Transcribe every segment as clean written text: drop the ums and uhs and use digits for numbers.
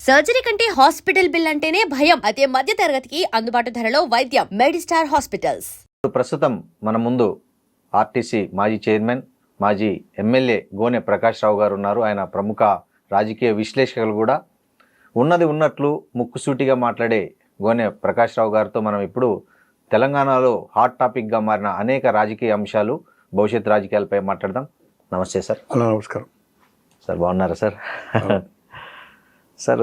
Surgery కంటే hospital bill అంటేనే భయం. అదే మధ్య తరగతికి అందుబాటు ధరలో వైద్యం. Medistar hospitals. ప్రస్తుతం మన ముందు ఆర్టీసీ మాజీ చైర్మన్, మాజీ ఎమ్మెల్యే గోనె ప్రకాష్ రావు గారు ఉన్నారు. ఆయన ప్రముఖ రాజకీయ విశ్లేషకులు కూడా. ఉన్నది ఉన్నట్లు ముక్కుసూటిగా మాట్లాడే గోనె ప్రకాష్ రావు గారితో మనం ఇప్పుడు తెలంగాణలో హాట్ టాపిక్గా మారిన అనేక రాజకీయ అంశాలు, భవిష్యత్ రాజకీయాలపై మాట్లాడదాం. నమస్తే సార్. హలో, నమస్కారం సార్. బాగున్నారా సార్? సార్,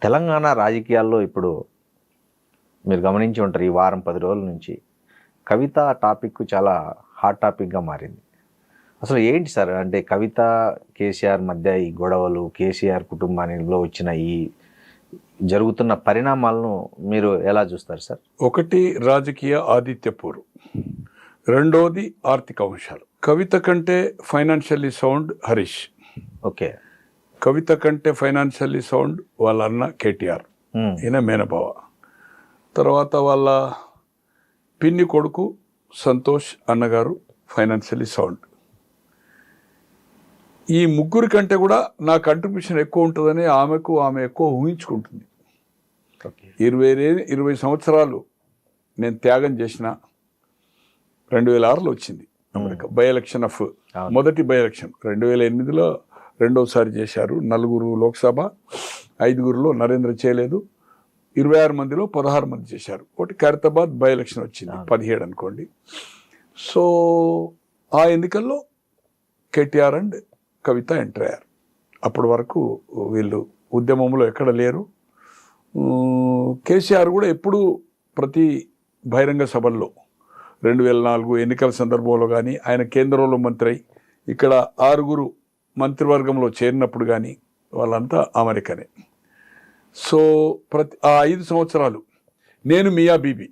తెలంగాణ రాజకీయాల్లో ఇప్పుడు మీరు గమనించి ఉంటారు, ఈ వారం 10 రోజుల నుంచి కవిత టాపిక్ చాలా హాట్ టాపిక్గా మారింది. అసలు ఏంటి సార్, అంటే కవిత కేసీఆర్ మధ్య ఈ గొడవలు, కేసీఆర్ కుటుంబానిలో వచ్చిన ఈ జరుగుతున్న పరిణామాలను మీరు ఎలా చూస్తారు సార్? ఒకటి రాజకీయ ఆదిత్యపూర్, రెండోది ఆర్థిక అంశాలు. కవిత కంటే ఫైనాన్షియల్లీ సౌండ్ హరీష్. ఓకే. కవిత కంటే ఫైనాన్షియల్లీ సౌండ్ వాళ్ళ అన్న కేటీఆర్, ఈయన మేనబావ. తర్వాత వాళ్ళ పిన్ని కొడుకు సంతోష్ అన్నగారు ఫైనాన్షియల్లీ సౌండ్. ఈ ముగ్గురి కంటే కూడా నా కంట్రిబ్యూషన్ ఎక్కువ ఉంటుందని ఆమె ఎక్కువ ఊహించుకుంటుంది. 20 సంవత్సరాలు నేను త్యాగం చేసిన 2006లో వచ్చింది అమెరికా బై ఎలక్షన్ ఆఫ్ మొదటి బై ఎలక్షన్. 2008లో రెండోసారి చేశారు. 4 లోక్సభ, 5లో నరేంద్ర చేయలేదు. 26 మందిలో 16 మంది చేశారు. ఒకటి ఖైరతాబాద్ బై ఎలక్షన్ వచ్చింది 17 అనుకోండి. సో ఆ ఎన్నికల్లో కేటీఆర్ అండ్ కవిత ఎంటర్ అయ్యారు. అప్పటి వరకు వీళ్ళు ఉద్యమంలో ఎక్కడ లేరు. కేసీఆర్ కూడా ఎప్పుడూ ప్రతి బహిరంగ సభల్లో 2004 ఎన్నికల సందర్భంలో కానీ, ఆయన కేంద్రంలో మంత్రి అయి ఇక్కడ 6 మంత్రివర్గంలో చేరినప్పుడు కానీ వాళ్ళంతా అమెరికనే. సో ఆ 5 సంవత్సరాలు నేను మియా బీబీ,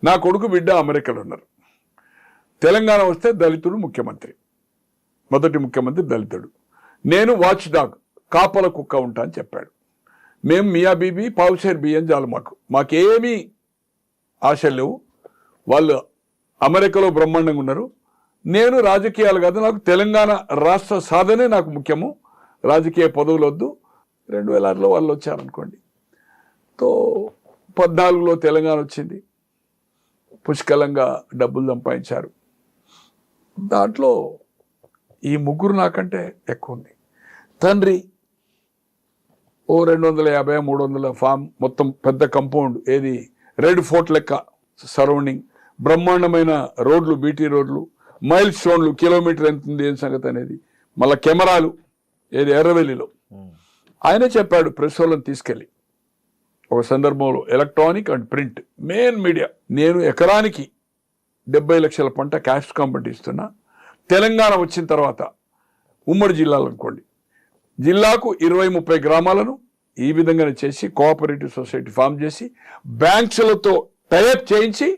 నా కొడుకు బిడ్డ అమెరికాలో ఉన్నారు. తెలంగాణ వస్తే దళితుడు ముఖ్యమంత్రి, మొదటి ముఖ్యమంత్రి దళితుడు. నేను వాచ్ డాగ్, కాపల కుక్క ఉంటా అని చెప్పాడు. మేము మియా బీబీ పావుషేర్ బియ్యం చాలు, మాకేమీ ఆశలు లేవు. వాళ్ళు అమెరికాలో బ్రహ్మాండంగా ఉన్నారు. నేను రాజకీయాలు కాదు, నాకు తెలంగాణ రాష్ట్ర సాధనే నాకు ముఖ్యము, రాజకీయ పదవులు వద్దు. 2006లో వాళ్ళు వచ్చారనుకోండి. తో 14లో తెలంగాణ వచ్చింది, పుష్కలంగా డబ్బులు సంపాదించారు. దాంట్లో ఈ ముగ్గురు నాకంటే ఎక్కువ ఉంది. తండ్రి ఓ 250-300 ఫామ్, మొత్తం పెద్ద కంపౌండ్, ఏది రెడ్ ఫోర్ట్ లెక్క సరౌండింగ్, బ్రహ్మాండమైన రోడ్లు, బీటీ రోడ్లు, మైల్ స్టోన్లు, కిలోమీటర్ ఎంత ఉంది ఏం సంగతి అనేది, మళ్ళీ కెమెరాలు, ఏది ఎర్రవెల్లిలో. ఆయనే చెప్పాడు ప్రెస్ వాళ్ళని తీసుకెళ్ళి ఒక సందర్భంలో, electronic and print main media, నేను ఎకరానికి 70 లక్షల పంట క్యాష్ కాంపౌండ్ ఇస్తున్నా. తెలంగాణ వచ్చిన తర్వాత ఉమ్మడి జిల్లాలు అనుకోండి, జిల్లాకు 20-30 గ్రామాలను ఈ విధంగానే చేసి కోఆపరేటివ్ సొసైటీ ఫామ్ చేసి బ్యాంక్స్లతో టైఅప్ చేయించి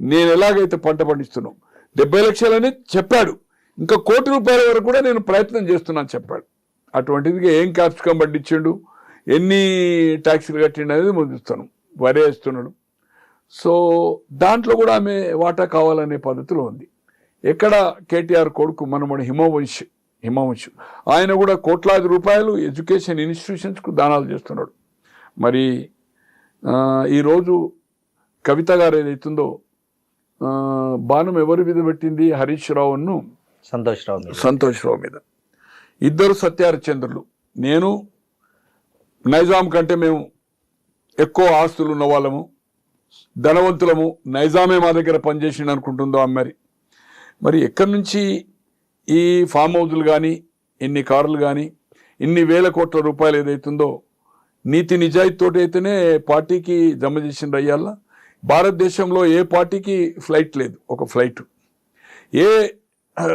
నేను ఎలాగైతే పంట పండిస్తున్నాను 70 లక్షలని చెప్పాడు. ఇంకా ₹1 కోటి వరకు కూడా నేను ప్రయత్నం చేస్తున్నాను చెప్పాడు. అటువంటిది ఏం క్యాప్సికం పండించిండు, ఎన్ని ట్యాక్సీలు కట్టిండు అనేది ముందుస్తాను, వరి వేస్తున్నాడు. సో దాంట్లో కూడా ఆమె వాటా కావాలనే పద్ధతిలో ఉంది. ఎక్కడ కేటీఆర్ కొడుకు మనమడు హిమవంశ్ ఆయన కూడా కోట్లాది రూపాయలు ఎడ్యుకేషన్ ఇన్స్టిట్యూషన్స్కు దానాలు చేస్తున్నాడు. మరి ఈరోజు కవిత గారు ఏదైతుందో బాణం ఎవరి మీద పెట్టింది, హరీష్ రావును సంతోష్ రావు మీద. ఇద్దరు సత్యహరిశ్చంద్రులు. నేను నైజాం కంటే మేము ఎక్కువ ఆస్తులు ఉన్న వాళ్ళము, ధనవంతులము, నైజామే మా దగ్గర పనిచేసిండు అనుకుంటుందో అమ్మారి. మరి ఎక్కడి నుంచి ఈ ఫామ్ హౌజులు కానీ, ఇన్ని కార్లు కానీ, ఇన్ని వేల కోట్ల రూపాయలు ఏదైతుందో నీతి నిజాయితీతోటి అయితేనే పార్టీకి జమ చేసిండ్రు. అయ్యాల భారతదేశంలో ఏ పార్టీకి ఫ్లైట్ లేదు, ఒక ఫ్లైట్. ఏ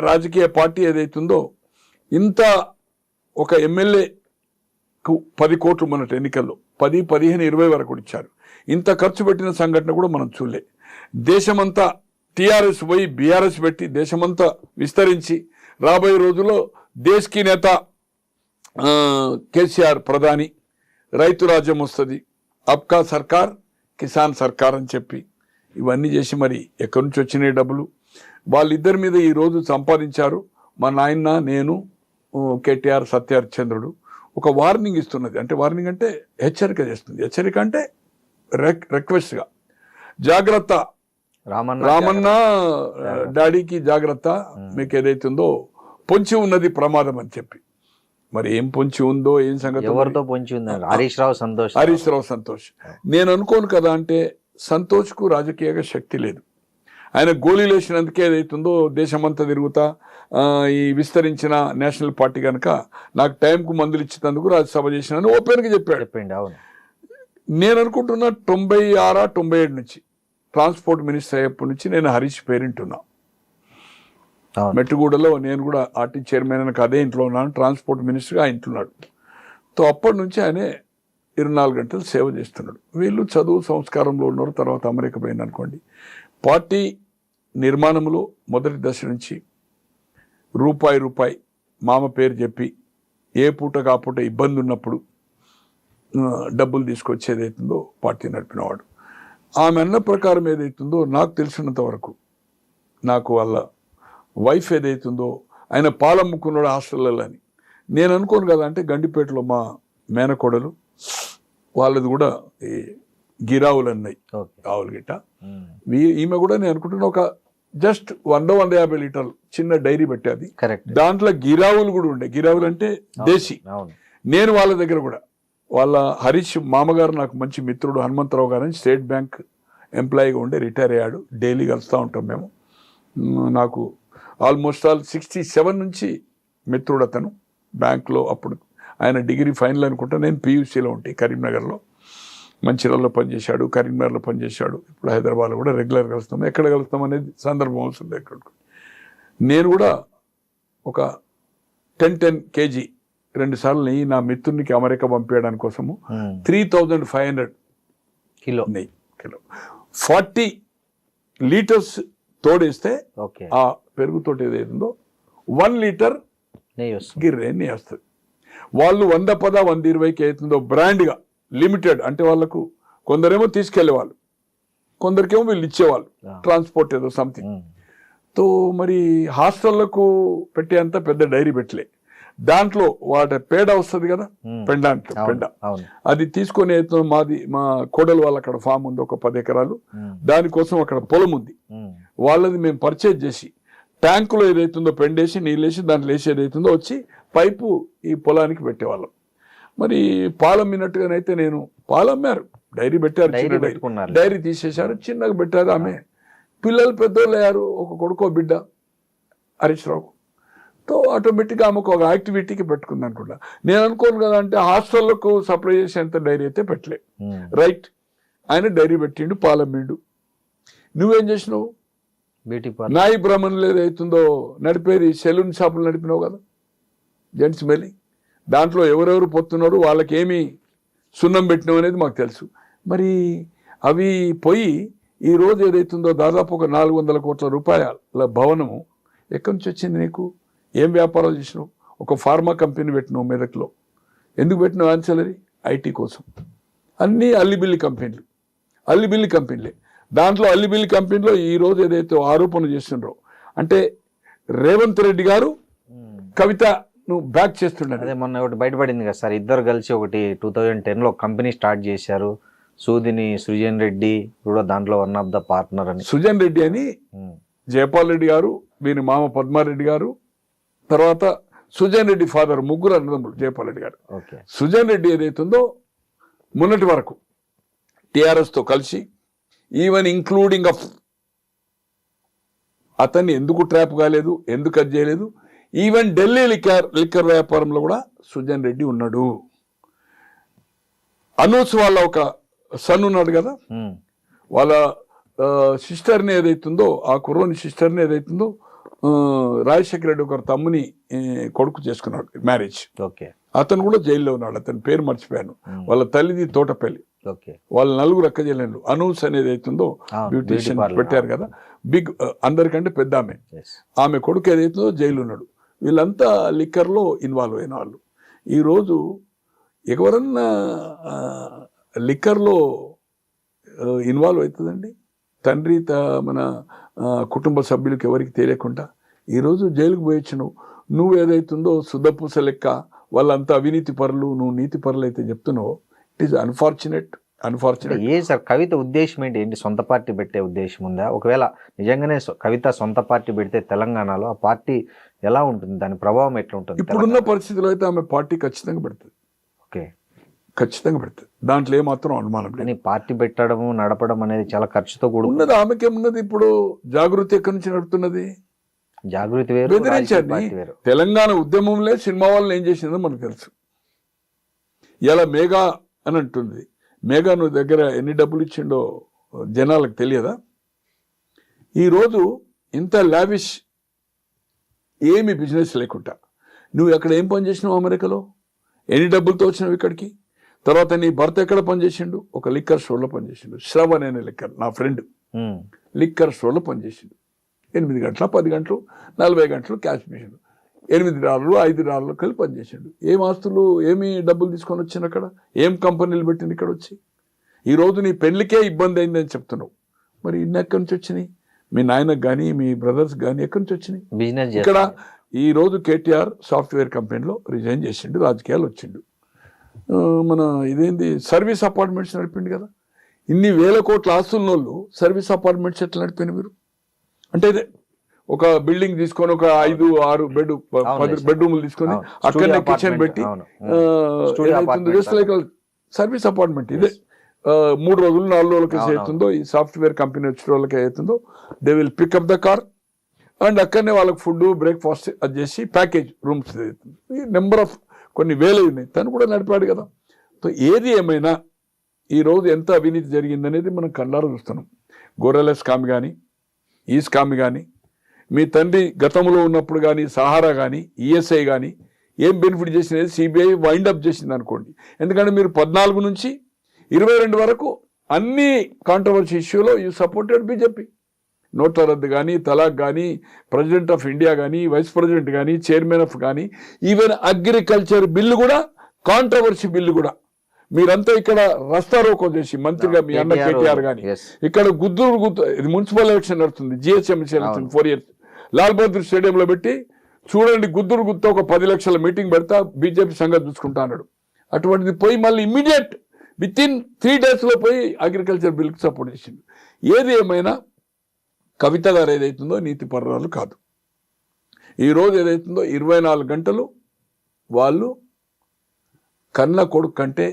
రాజకీయ పార్టీ ఏదైతుందో ఇంత ఒక ఎమ్మెల్యేకు 10 కోట్లు మొన్నటి ఎన్నికల్లో 10, 15, 20 వరకు ఇచ్చారు. ఇంత ఖర్చు పెట్టిన సంఘటన కూడా మనం చూడలే. దేశమంతా టీఆర్ఎస్ పోయి బీఆర్ఎస్ పెట్టి దేశమంతా విస్తరించి రాబోయే రోజుల్లో దేశ్కి నేత కేసీఆర్ ప్రధాని, రైతు రాజ్యం వస్తుంది, అబ్కా సర్కార్ కిసాన్ సర్కార్ అని చెప్పి ఇవన్నీ చేసి మరి ఎక్కడి నుంచి వచ్చినాయి డబ్బులు వాళ్ళిద్దరి మీద ఈరోజు సంపాదించారు. మా నాయన, నేను, కేటీఆర్ సత్యహరిచంద్రుడు ఒక వార్నింగ్ ఇస్తున్నది. అంటే వార్నింగ్ అంటే హెచ్చరిక చేస్తుంది. హెచ్చరిక అంటే రిక్వెస్ట్గా జాగ్రత్త రామన్న డాడీకి జాగ్రత్త, మీకు ఏదైతుందో పొంచి ఉన్నది ప్రమాదం అని చెప్పి. మరి ఏం పొంచి ఉందో ఏం సంగతి, ఎవరితో పొంచి ఉందండి? హరీష్ రావు సంతోష్. నేను అనుకోను కదా, అంటే సంతోష్కు రాజకీయంగా శక్తి లేదు. ఆయన గోళీలు వేసినందుకే ఏదైతుందో దేశమంతా తిరుగుతా ఈ విస్తరించిన నేషనల్ పార్టీ కనుక నాకు టైంకు మందులు ఇచ్చినందుకు రాజ్యసభ చేసినాను ఓపెన్గా చెప్పాడు. అవును. నేను అనుకుంటున్నా 96-97 నుంచి ట్రాన్స్పోర్ట్ మినిస్టర్ అయ్యేప్పటి నుంచి నేను హరీష్ పేరెంట్ ఉన్నా. మెట్టుగూడలో నేను కూడా ఆర్టీ చైర్మన్ అని అదే ఇంట్లో ఉన్నాను, ట్రాన్స్పోర్ట్ మినిస్టర్గా ఆయన ఇంటున్నాడు. తో అప్పటి నుంచి ఆయనే 24 గంటలు సేవ చేస్తున్నాడు. వీళ్ళు చదువు సంస్కారంలో ఉన్నారు. తర్వాత అమెరికా పోయింది అనుకోండి. పార్టీ నిర్మాణంలో మొదటి దశ నుంచి రూపాయి మామ పేరు చెప్పి ఏ పూట కాపూట ఇబ్బంది ఉన్నప్పుడు డబ్బులు తీసుకొచ్చి ఏదైతుందో పార్టీ నడిపినవాడు. ఆమె అన్న ప్రకారం ఏదైతుందో నాకు తెలిసినంత వరకు, నాకు వాళ్ళ వైఫ్ ఏదైతుందో ఆయన పాలమ్ముకున్నాడు హాస్టల్లో అని నేను అనుకోను కదా. అంటే గండిపేటలో మా మేనకోడలు వాళ్ళది కూడా ఈ గిరావులు అన్నాయి, ఆవులు గిట్ట. ఈమె కూడా నేను అనుకుంటున్నా ఒక జస్ట్ 150 లీటర్లు చిన్న డైరీ పెట్టేది. దాంట్లో గిరావులు కూడా ఉండే. గిరావులు అంటే దేశీ. నేను వాళ్ళ దగ్గర కూడా వాళ్ళ హరీష్ మామగారు నాకు మంచి మిత్రుడు హనుమంతరావు గారు అని స్టేట్ బ్యాంక్ ఎంప్లాయీగా ఉండే, రిటైర్ అయ్యాడు. డైలీ కలుస్తూ ఉంటాం మేము. నాకు ఆల్మోస్ట్ 67 నుంచి మిత్రుడు అతను. బ్యాంక్లో అప్పుడు ఆయన డిగ్రీ ఫైనల్ అనుకుంటా, నేను పీయూసీలో ఉంటే కరీంనగర్లో. మంచిర్యాలలో పనిచేశాడు, కరీంనగర్లో పనిచేశాడు. ఇప్పుడు హైదరాబాద్లో కూడా రెగ్యులర్ కలుస్తాం. ఎక్కడ కలుస్తాం అనేది సందర్భం అవసరం ఎక్కడ. నేను కూడా ఒక 10 kg 2 సార్లు నెయ్యి నా మిత్రునికి అమెరికా పంపించడానికి కోసము 3500 కిలో నెయ్యి 40 లీటర్స్ తోడేస్తే ఆ పెరుగుతోటి ఏదైతుందో 1 లీటర్ గిర్రే నెయ్యి వస్తుంది. వాళ్ళు 110, 120కి అవుతుందో బ్రాండ్గా లిమిటెడ్. అంటే వాళ్ళకు కొందరేమో తీసుకెళ్లే వాళ్ళు, కొందరికేమో వీళ్ళు ఇచ్చేవాళ్ళు ట్రాన్స్పోర్ట్ ఏదో సంథింగ్. తో మరి హాస్టళ్లకు పెట్టేంత పెద్ద డైరీ పెట్టలే. దాంట్లో వాటి పేడ వస్తుంది కదా, పెండ అది తీసుకొని మా కోడలు వాళ్ళ అక్కడ ఫామ్ ఉంది, ఒక 10 ఎకరాలు. దానికోసం అక్కడ పొలం ఉంది. వాళ్ళది మేము పర్చేజ్ చేసి ట్యాంకులో ఏదైతుందో పెండేసి నీళ్ళేసి దాంట్లో వేసి ఏదైతుందో వచ్చి పైపు ఈ పొలానికి పెట్టేవాళ్ళం. మరి పాలమ్మినట్టుగానైతే నేను పాలమ్మారు, డైరీ పెట్టారు, డైరీ తీసేశారు, చిన్నగా పెట్టారు. ఆమె పిల్లలు పెద్దోళ్ళు అయ్యారు, ఒక కొడుకో బిడ్డ హరీష్ రావు. తో ఆటోమేటిక్గా ఆమెకు ఒక యాక్టివిటీకి పెట్టుకుంది అనుకుంటా. నేను అనుకోను కదా, అంటే హాస్టళ్లకు సప్లై చేసేంత డైరీ అయితే పెట్టలే. రైట్, ఆయన డైరీ పెట్టిండు, పాలమ్మిండు. నువ్వేం చేసినావు? నాయి బ్రాహ్మణులు ఏదైతుందో నడిపేది సెలూన్ షాపులు నడిపినావు కదా, జెంట్స్ మెల్లి. దాంట్లో ఎవరెవరు పొత్తున్నారు, వాళ్ళకి ఏమి సున్నం పెట్టినావు అనేది మాకు తెలుసు. మరి అవి పోయి ఈరోజు ఏదైతుందో దాదాపు ఒక 400 కోట్ల రూపాయల భవనము ఎక్కడి నుంచి వచ్చింది నీకు? ఏం వ్యాపారాలు చేసినావు? ఒక ఫార్మా కంపెనీ పెట్టినావు మెదక్లో. ఎందుకు పెట్టినావు? ఆన్సలరీ ఐటీ కోసం. అన్నీ అల్లిబిల్లి కంపెనీలే. దాంట్లో అల్లిబిల్లి కంపెనీలో ఈరోజు ఏదైతే ఆరోపణలు చేస్తున్నారో, అంటే రేవంత్ రెడ్డి గారు కవిత నువ్వు బ్యాక్ చేస్తున్నాడు. అదే మొన్న ఒకటి బయటపడింది కదా సార్, ఇద్దరు కలిసి ఒకటి 2010లో కంపెనీ స్టార్ట్ చేశారు. సుజన్ రెడ్డి కూడా దాంట్లో వన్ ఆఫ్ ద పార్ట్నర్ అని. సుజన్ రెడ్డి అని జయపాల్ రెడ్డి గారు, వీరి మామ పద్మారెడ్డి గారు, తర్వాత సుజన్ రెడ్డి ఫాదర్, ముగ్గురు అన్నదమ్ములు జయపాల్ రెడ్డి గారు. సుజన్ రెడ్డి ఏదైతుందో మొన్నటి వరకు టిఆర్ఎస్తో కలిసి, ఈవెన్ ఇంక్లూడింగ్ ఆఫ్ అతన్ని ఎందుకు ట్రాప్ కాలేదు, ఎందుకు అది చేయలేదు, ఈవెన్ ఢిల్లీ లిక్కర్ వ్యాపారంలో కూడా సుజన్ రెడ్డి ఉన్నాడు. అనూస్ వాళ్ళ ఒక సన్ ఉన్నాడు కదా, వాళ్ళ సిస్టర్ని ఏదైతుందో, ఆ కుర్రోని సిస్టర్ని ఏదైతుందో రాజశేఖర రెడ్డి ఒక తమ్ముని కొడుకు చేసుకున్నాడు మ్యారేజ్. అతను కూడా జైల్లో ఉన్నాడు. అతని పేరు మర్చిపోయాను. వాళ్ళ తల్లిది తోటపల్లి. వాళ్ళ 4 అక్క చెల్లెళ్ళు. అనూస్ అనేది అవుతుందో బ్యూటీషియన్ పెట్టారు కదా, బిగ్, అందరికంటే పెద్ద ఆమె కొడుకు ఏదైతుందో జైలు ఉన్నాడు. వీళ్ళంతా లిక్కర్లో ఇన్వాల్వ్ అయిన వాళ్ళు. ఈరోజు ఎవరన్నా లిక్కర్లో ఇన్వాల్వ్ అవుతుందండి? తండ్రి మన కుటుంబ సభ్యులకు ఎవరికి తెలియకుండా ఈరోజు జైలుకు పోయొచ్చినావు. నువ్వు ఏదైతుందో శుద్ధపూస లెక్క వాళ్ళంతా అవినీతి పరులు, నువ్వు నీతి పరులు అయితే చెప్తున్నావు. It is unfortunate. ఏ సార్ కవిత ఉద్దేశం ఏంటి? సొంత పార్టీ పెట్టే ఉద్దేశం ఉందా? ఒకవేళ నిజంగానే కవిత సొంత పార్టీ పెడితే తెలంగాణలో ఆ పార్టీ ఎలా ఉంటుంది, దాని ప్రభావం ఎట్లా ఉంటుంది? ఇప్పుడున్న పరిస్థితుల్లో అయితే ఆమె పార్టీ ఖచ్చితంగా పెడుతుంది. ఓకే, ఖచ్చితంగా పెడుతుంది, దాంట్లో ఏమాత్రం అనుమానం లేదు. కానీ పార్టీ పెట్టడం నడపడం అనేది చాలా ఖర్చుతో కూడుకున్నది. ఉన్నది ఆమెకేమున్నది? ఇప్పుడు జాగృతి ఎక్కడి నుంచి నడుపుతున్నది? జాగృతి వేరు, బెదిరించండి. పార్టీ వేరు. తెలంగాణ ఉద్యమంలో సినిమా వాళ్ళని ఏం చేసిందో మనకు తెలుసు. ఇలా మేఘా అని అంటుంది. మేఘా నువ్వు దగ్గర ఎన్ని డబ్బులు ఇచ్చిండో జనాలకు తెలియదా? ఈరోజు ఇంత లావిష్ ఏమి బిజినెస్ లేకుండా నువ్వు ఎక్కడ ఏం పని చేసినావు? అమెరికాలో ఎన్ని డబ్బులతో వచ్చినావు ఇక్కడికి? తర్వాత నీ భర్త ఎక్కడ పనిచేసిండు? ఒక లిక్కర్ స్టోర్లో పనిచేసిండు. శ్రవణ్ అనే లిక్కర్, నా ఫ్రెండ్, లిక్కర్ స్టోర్లో పనిచేసిండు. 8 గంటల 10 గంటలు 40 గంటలు క్యాష్ మిషన్, $8 $5 కలిసి పనిచేసాడు. ఏం ఆస్తులు ఏమి డబ్బులు తీసుకొని వచ్చింది అక్కడ? ఏం కంపెనీలు పెట్టింది ఇక్కడ వచ్చి? ఈరోజు నీ పెళ్లికే ఇబ్బంది అయిందని చెప్తున్నావు. మరి ఇన్ని ఎక్కడి నుంచి వచ్చినాయి? మీ నాయనకు కానీ మీ బ్రదర్స్ కానీ ఎక్కడి నుంచి వచ్చినాయి? బిజినెస్ ఇక్కడ ఈరోజు కేటీఆర్ సాఫ్ట్వేర్ కంపెనీలో రిజైన్ చేసిండు, రాజకీయాలు వచ్చిండు. మన ఇదేంది సర్వీస్ అపార్ట్మెంట్స్ నడిపిండు కదా. ఇన్ని వేల కోట్ల ఆస్తున్నోళ్ళు సర్వీస్ అపార్ట్మెంట్స్ ఎట్లా నడిపోయిన మీరు? అంటే ఇదే ఒక బిల్డింగ్ తీసుకొని ఒక 5-6 బెడ్రూమ్లు తీసుకొని అక్కడనే కిచెన్ పెట్టి సర్వీస్ అపార్ట్మెంట్ ఇదే 3 రోజులు 4 రోజులకి అవుతుందో ఈ సాఫ్ట్వేర్ కంపెనీ వచ్చిన వాళ్ళకి అవుతుందో they will pick up the car and అక్కడనే వాళ్ళకి ఫుడ్ బ్రేక్ఫాస్ట్ అది చేసి ప్యాకేజ్ రూమ్స్ అవుతుంది. నెంబర్ ఆఫ్ కొన్ని వేలు ఉన్నాయి. తను కూడా నడిపాడు కదా. సో ఏది ఏమైనా ఈరోజు ఎంత అవినీతి జరిగిందనేది మనం కళ్ళారా చూస్తున్నాం. గొర్రెల స్కామ్ కానీ, ఈ స్కామ్ కానీ, మీ తండ్రి గతంలో ఉన్నప్పుడు కానీ సహారా కానీ ఈఎస్ఐ కానీ ఏం బెనిఫిట్ చేసినది సిబిఐ వైండప్ చేసింది అనుకోండి. ఎందుకంటే మీరు 14 నుంచి 22 వరకు అన్ని కాంట్రవర్సీ ఇష్యూలో యూ సపోర్టెడ్ బీజేపీ. నోట్ల రద్దు కానీ, తలాక్ కానీ, ప్రెసిడెంట్ ఆఫ్ ఇండియా కానీ, వైస్ ప్రెసిడెంట్ కానీ, చైర్మన్ ఆఫ్ కానీ, ఈవెన్ అగ్రికల్చర్ బిల్లు కూడా కాంట్రవర్సీ బిల్లు కూడా మీరంతా ఇక్కడ రస్తా రోకో చేసి మంత్రిగా మీ అన్న కేటీఆర్ కానీ ఇక్కడ గుద్దు ఇది మున్సిపల్ ఎలక్షన్ నడుతుంది, GHMC election 4 years Lal Bahadur స్టేడియంలో పెట్టి చూడండి గుద్దురు గుత్త ఒక 10 లక్షల మీటింగ్ పెడతా బీజేపీ సంగతి చూసుకుంటా అన్నాడు. అటువంటిది పోయి మళ్ళీ ఇమ్మీడియట్ విత్-ఇన్ 3 days పోయి అగ్రికల్చర్ బిల్కి సపోర్ట్ చేసింది. ఏది ఏమైనా కవిత గారు ఏదైతుందో నీతి పర్రాలు కాదు. ఈరోజు ఏదైతుందో 24 గంటలు వాళ్ళు కన్న కొడుకు కంటే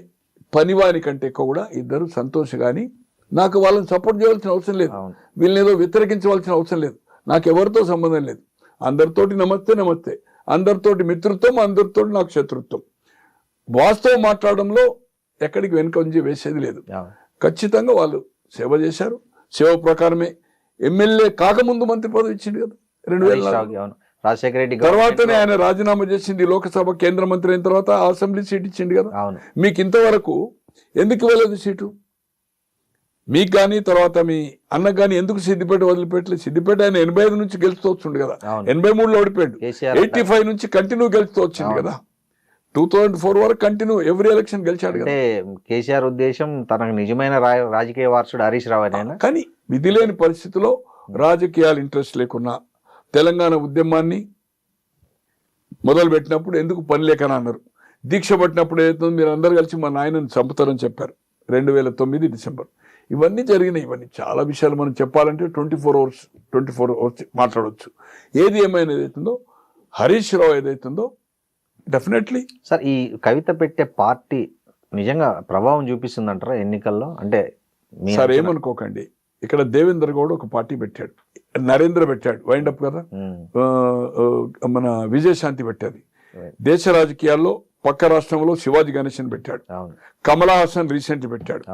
పనివాని కంటే ఎక్కువ కూడా ఇద్దరు సంతోష్ కానీ నాకు వాళ్ళని సపోర్ట్ చేయవలసిన అవసరం లేదు, వీళ్ళని ఏదో వ్యతిరేకించవలసిన అవసరం లేదు, నాకు ఎవరితో సంబంధం లేదు. అందరితోటి నమస్తే నమస్తే, అందరితోటి మిత్రత్వం, అందరితోటి నాకు శత్రుత్వం. వాస్తవం మాట్లాడడంలో ఎక్కడికి వెనుకంజి వేసేది లేదు. ఖచ్చితంగా వాళ్ళు సేవ చేశారు. సేవ ప్రకారమే ఎమ్మెల్యే కాకముందు మంత్రి పదవి ఇచ్చింది కదా 2004. రాజశేఖర రెడ్డి తర్వాతనే ఆయన రాజీనామా చేసింది. లోకసభ కేంద్ర మంత్రి అయిన తర్వాత అసెంబ్లీ సీట్ ఇచ్చింది కదా. మీకు ఇంతవరకు ఎందుకు ఇవ్వలేదు సీటు? మీకు కానీ తర్వాత మీ అన్నకు కానీ ఎందుకు సిద్దిపేట వదిలిపెట్టలేదు? సిద్దిపేట ఆయన 85 నుంచి గెలుస్తూ వచ్చిండు కదా, 83లో ఓడిపోయాడు, 85 నుంచి కంటిన్యూ గెలుస్తూ వచ్చింది కదా, 2004 వరకు కంటిన్యూ ఎవ్రీ ఎలక్షన్ గెలిచాడు కదా. కేసీఆర్ ఉద్దేశం తనకు నిజమైన రాజకీయ వారసుడు హరీష్ రావు అని. కానీ విధి లేని పరిస్థితిలో రాజకీయాలు ఇంట్రెస్ట్ లేకున్నా తెలంగాణ ఉద్యమాన్ని మొదలు పెట్టినప్పుడు ఎందుకు పని లేకని అన్నారు. దీక్ష పట్టినప్పుడు ఏదైతుందో మీరు అందరు కలిసి మా నాయనని చంపుతారని చెప్పారు 2009 డిసెంబర్. ఇవన్నీ జరిగినాయి. ఇవన్నీ చాలా విషయాలు మనం చెప్పాలంటే 24 hours మాట్లాడవచ్చు. ఏది ఏమైనా ఏదైతుందో హరీష్ రావు ఏదైతుందో డెఫినెట్లీ సార్ ఈ కవిత పెట్టే పార్టీ నిజంగా ప్రభావం చూపిస్తుందంటారా ఎన్నికల్లో? అంటే సార్ ఏమనుకోకండి, ఇక్కడ దేవేంద్ర గౌడ్ ఒక పార్టీ పెట్టాడు, నరేంద్ర పెట్టాడు వైండప్ కదా, మన విజయశాంతి పెట్టాది. దేశ రాజకీయాల్లో పక్క రాష్ట్రంలో శివాజీ గణేశన్ పెట్టాడు, కమలా హాసన్ రీసెంట్ పెట్టాడు,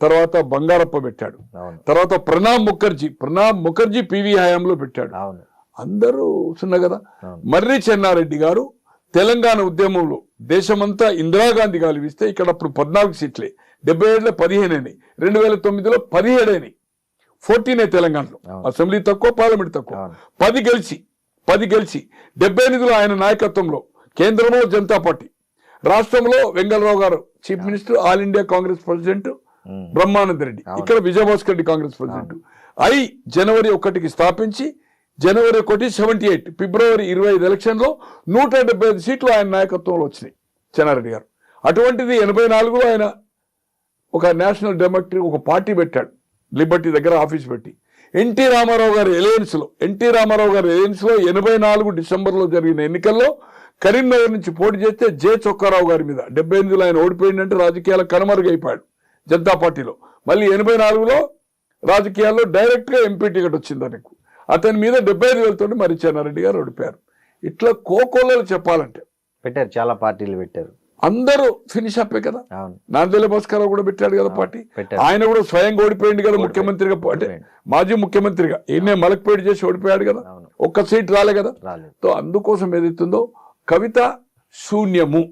తర్వాత బంగారప్ప పెట్టాడు, తర్వాత ప్రణబ్ ముఖర్జీ పివి హయాంలో పెట్టాడు. అందరూ సున్నా కదా. మర్రి చెన్నారెడ్డి గారు తెలంగాణ ఉద్యమంలో దేశమంతా ఇందిరాగాంధీ గాలివిస్తే ఇక్కడ అప్పుడు 14 సీట్లే, 77లో 15 అయినాయి, 2009లో 17 అయినాయి, 14 తెలంగాణలో. అసెంబ్లీ తక్కువ, పార్లమెంట్ తక్కువ. 10 గెలిచి 78లో ఆయన నాయకత్వంలో కేంద్రంలో జనతా పార్టీ, రాష్ట్రంలో వెంగళరావు గారు chief minister, all India Congress president Brahmananda Reddy, ఇక్కడ విజయభాస్కర్ రెడ్డి కాంగ్రెస్ ప్రెసిడెంట్. జనవరి 1కి స్థాపించి జనవరి 78 ఫిబ్రవరి 25 ఎలక్షన్లో 175 సీట్లు ఆయన నాయకత్వంలో వచ్చినాయి చెన్నారెడ్డి గారు. అటువంటిది 84లో ఆయన ఒక నేషనల్ డెమోక్రటిక్ ఒక పార్టీ పెట్టాడు, లిబర్టీ దగ్గర ఆఫీస్ పెట్టి. ఎన్టీ రామారావు గారి ఎలయన్స్లో 84 డిసెంబర్లో జరిగిన ఎన్నికల్లో కరీంనగర్ నుంచి పోటీ చేస్తే జె చొక్కారావు గారి మీద 78లో ఆయన ఓడిపోయిందంటే రాజకీయాల కనుమరుగైపోయాడు జనతా పార్టీలో. మళ్ళీ 84లో రాజకీయాల్లో డైరెక్ట్గా ఎంపీ టికెట్ వచ్చింది ఆయనకు. అతని మీద 75,000 మరి చెన్నారెడ్డి గారు ఓడిపోయారు. ఇట్లా కోకోలలో చెప్పాలంటే పెట్టారు, చాలా పార్టీలు పెట్టారు, అందరూ ఫినిష్ అప్పే కదా. అవును, నాందేల భాస్కరరావు కూడా పెట్టాడు కదా పార్టీ, పెట్టారు. ఆయన కూడా స్వయంగా ఓడిపోయింది కదా ముఖ్యమంత్రిగా, అంటే మాజీ ముఖ్యమంత్రిగా ఈయనే మలక్పేట చేసి ఓడిపోయాడు కదా, అవును, ఒక్క సీట్ రాలే కదా. రాలేదు. సో అందుకోసం ఏదైతుందో కవిత శూన్యము,